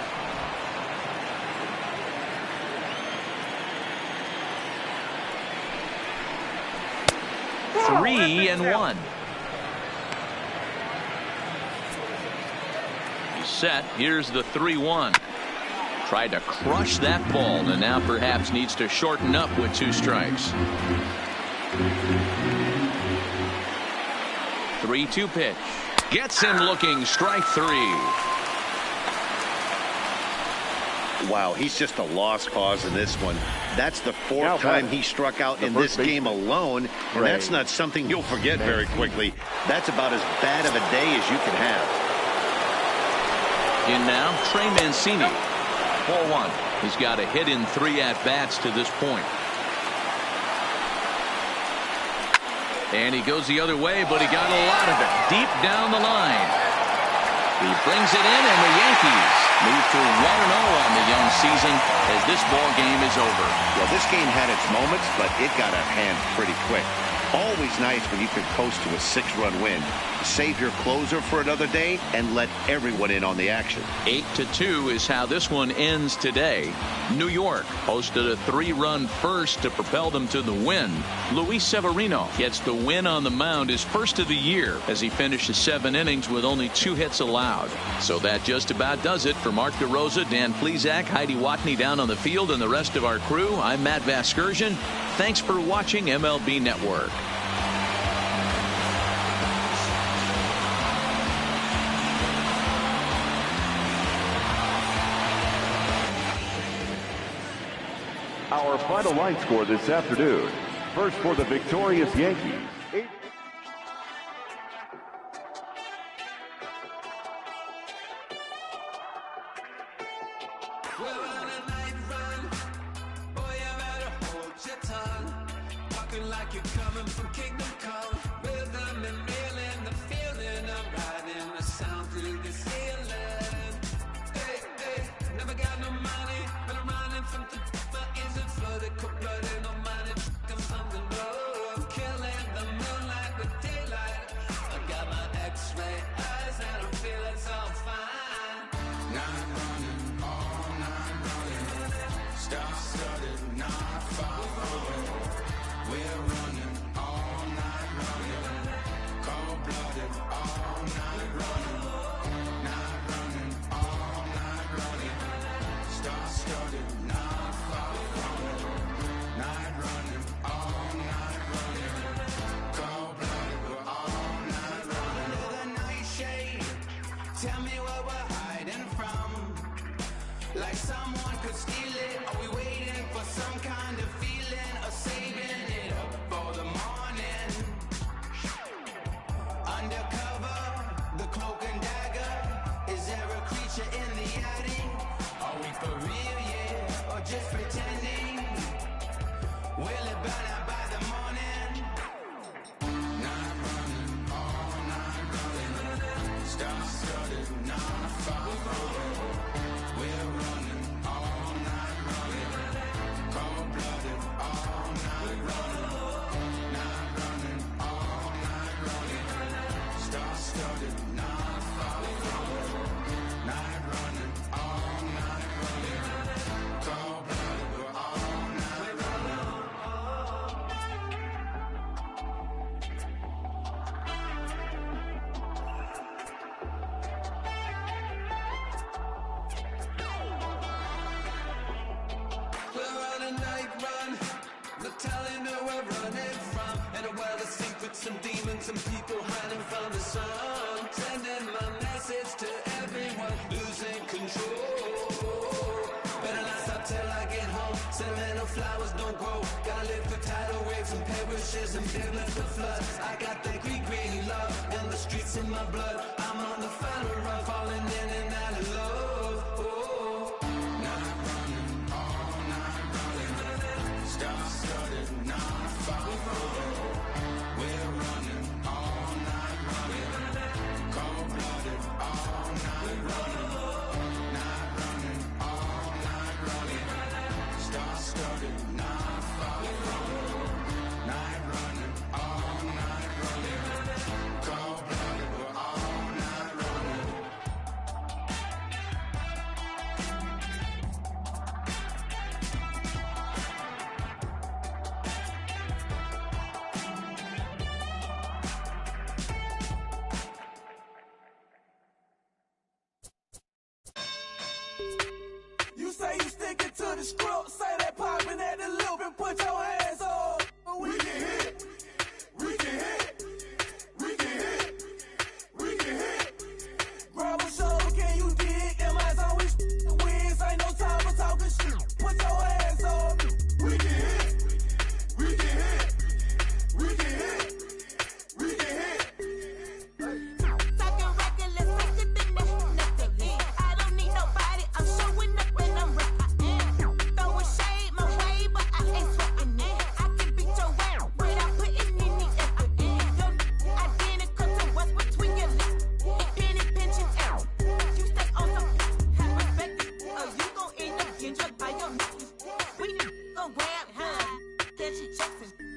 Three and 1. He's set. Here's the 3-1. Tried to crush that ball and now perhaps needs to shorten up with 2 strikes. 3-2 pitch. Gets him looking. Strike 3. Wow, he's just a lost cause in this one. That's the 4th time he struck out in this game alone, and that's not something you'll forget very quickly. That's about as bad of a day as you can have. In now, Trey Mancini. 4-1. He's got a hit in 3 at-bats to this point. And he goes the other way, but he got a lot of it deep down the line. He brings it in, and the Yankees move to 1-0 on the young season as this ball game is over. Well, this game had its moments, but it got out of hand pretty quick. Always nice when you can coast to a 6-run win. Save your closer for another day and let everyone in on the action. 8-2 is how this one ends today. New York posted a 3-run first to propel them to the win. Luis Severino gets the win on the mound, his first of the year, as he finishes 7 innings with only 2 hits allowed. So that just about does it for Mark DeRosa, Dan Plesac, Heidi Watney down on the field, and the rest of our crew. I'm Matt Vasgersian. Thanks for watching MLB Network. Our final line score this afternoon. First for the victorious Yankees. Tell me what we're hiding from. Like someone could steal it. Are we waiting for some kind of feeling, or saving it up for the morning? Undercover, the cloak and dagger. Is there a creature in the attic? Are we for real, yeah, or just pretending? Will it burn out by the morning? Not running, all night running. Star-studded, not far from. We're running all night running. Cold-blooded, all night running. Not running, all night running. Star-studded, not far from. Night running, all night running. Cold-blooded, we're all night running. Telling her we're running from, and a world of secrets, some demons, some people hiding from the sun. Sending my message to everyone, losing control. Better not stop till I get home. Sentimental flowers don't grow. Gotta live through tidal waves and perishes and fearless the flood. I got that greedy love in the streets in my blood. I'm on the final run, falling in and out of love. Oh. Night running, all night running. Star-studded, not far from. We're running all night running. Cold-blooded, all night running. Night running, all night running. Star-studded, not far from. Night running, all night running. Cold-blooded, we're all night the script, say that poppin' at the loop and put your hands up. We can hit, we can hit, we can hit, we can hit. Grab a shovel, can you dig? M.I.'s always the wins, ain't no time for talking shit. Put your hands up. We can hit, we can hit, we can hit, we can hit. Talking reckless, talking nothing. I don't need nobody, I'm showing up and I'm reppin'. Throwing shade my way, but I ain't sweating it. I can beat your ass without putting any effort in. Your identical to what's between your lips. Penny pinching out. You stay on some have respect, or you gon' end up getting drugged by your niggas. We gon' grab high, catch you Jackson.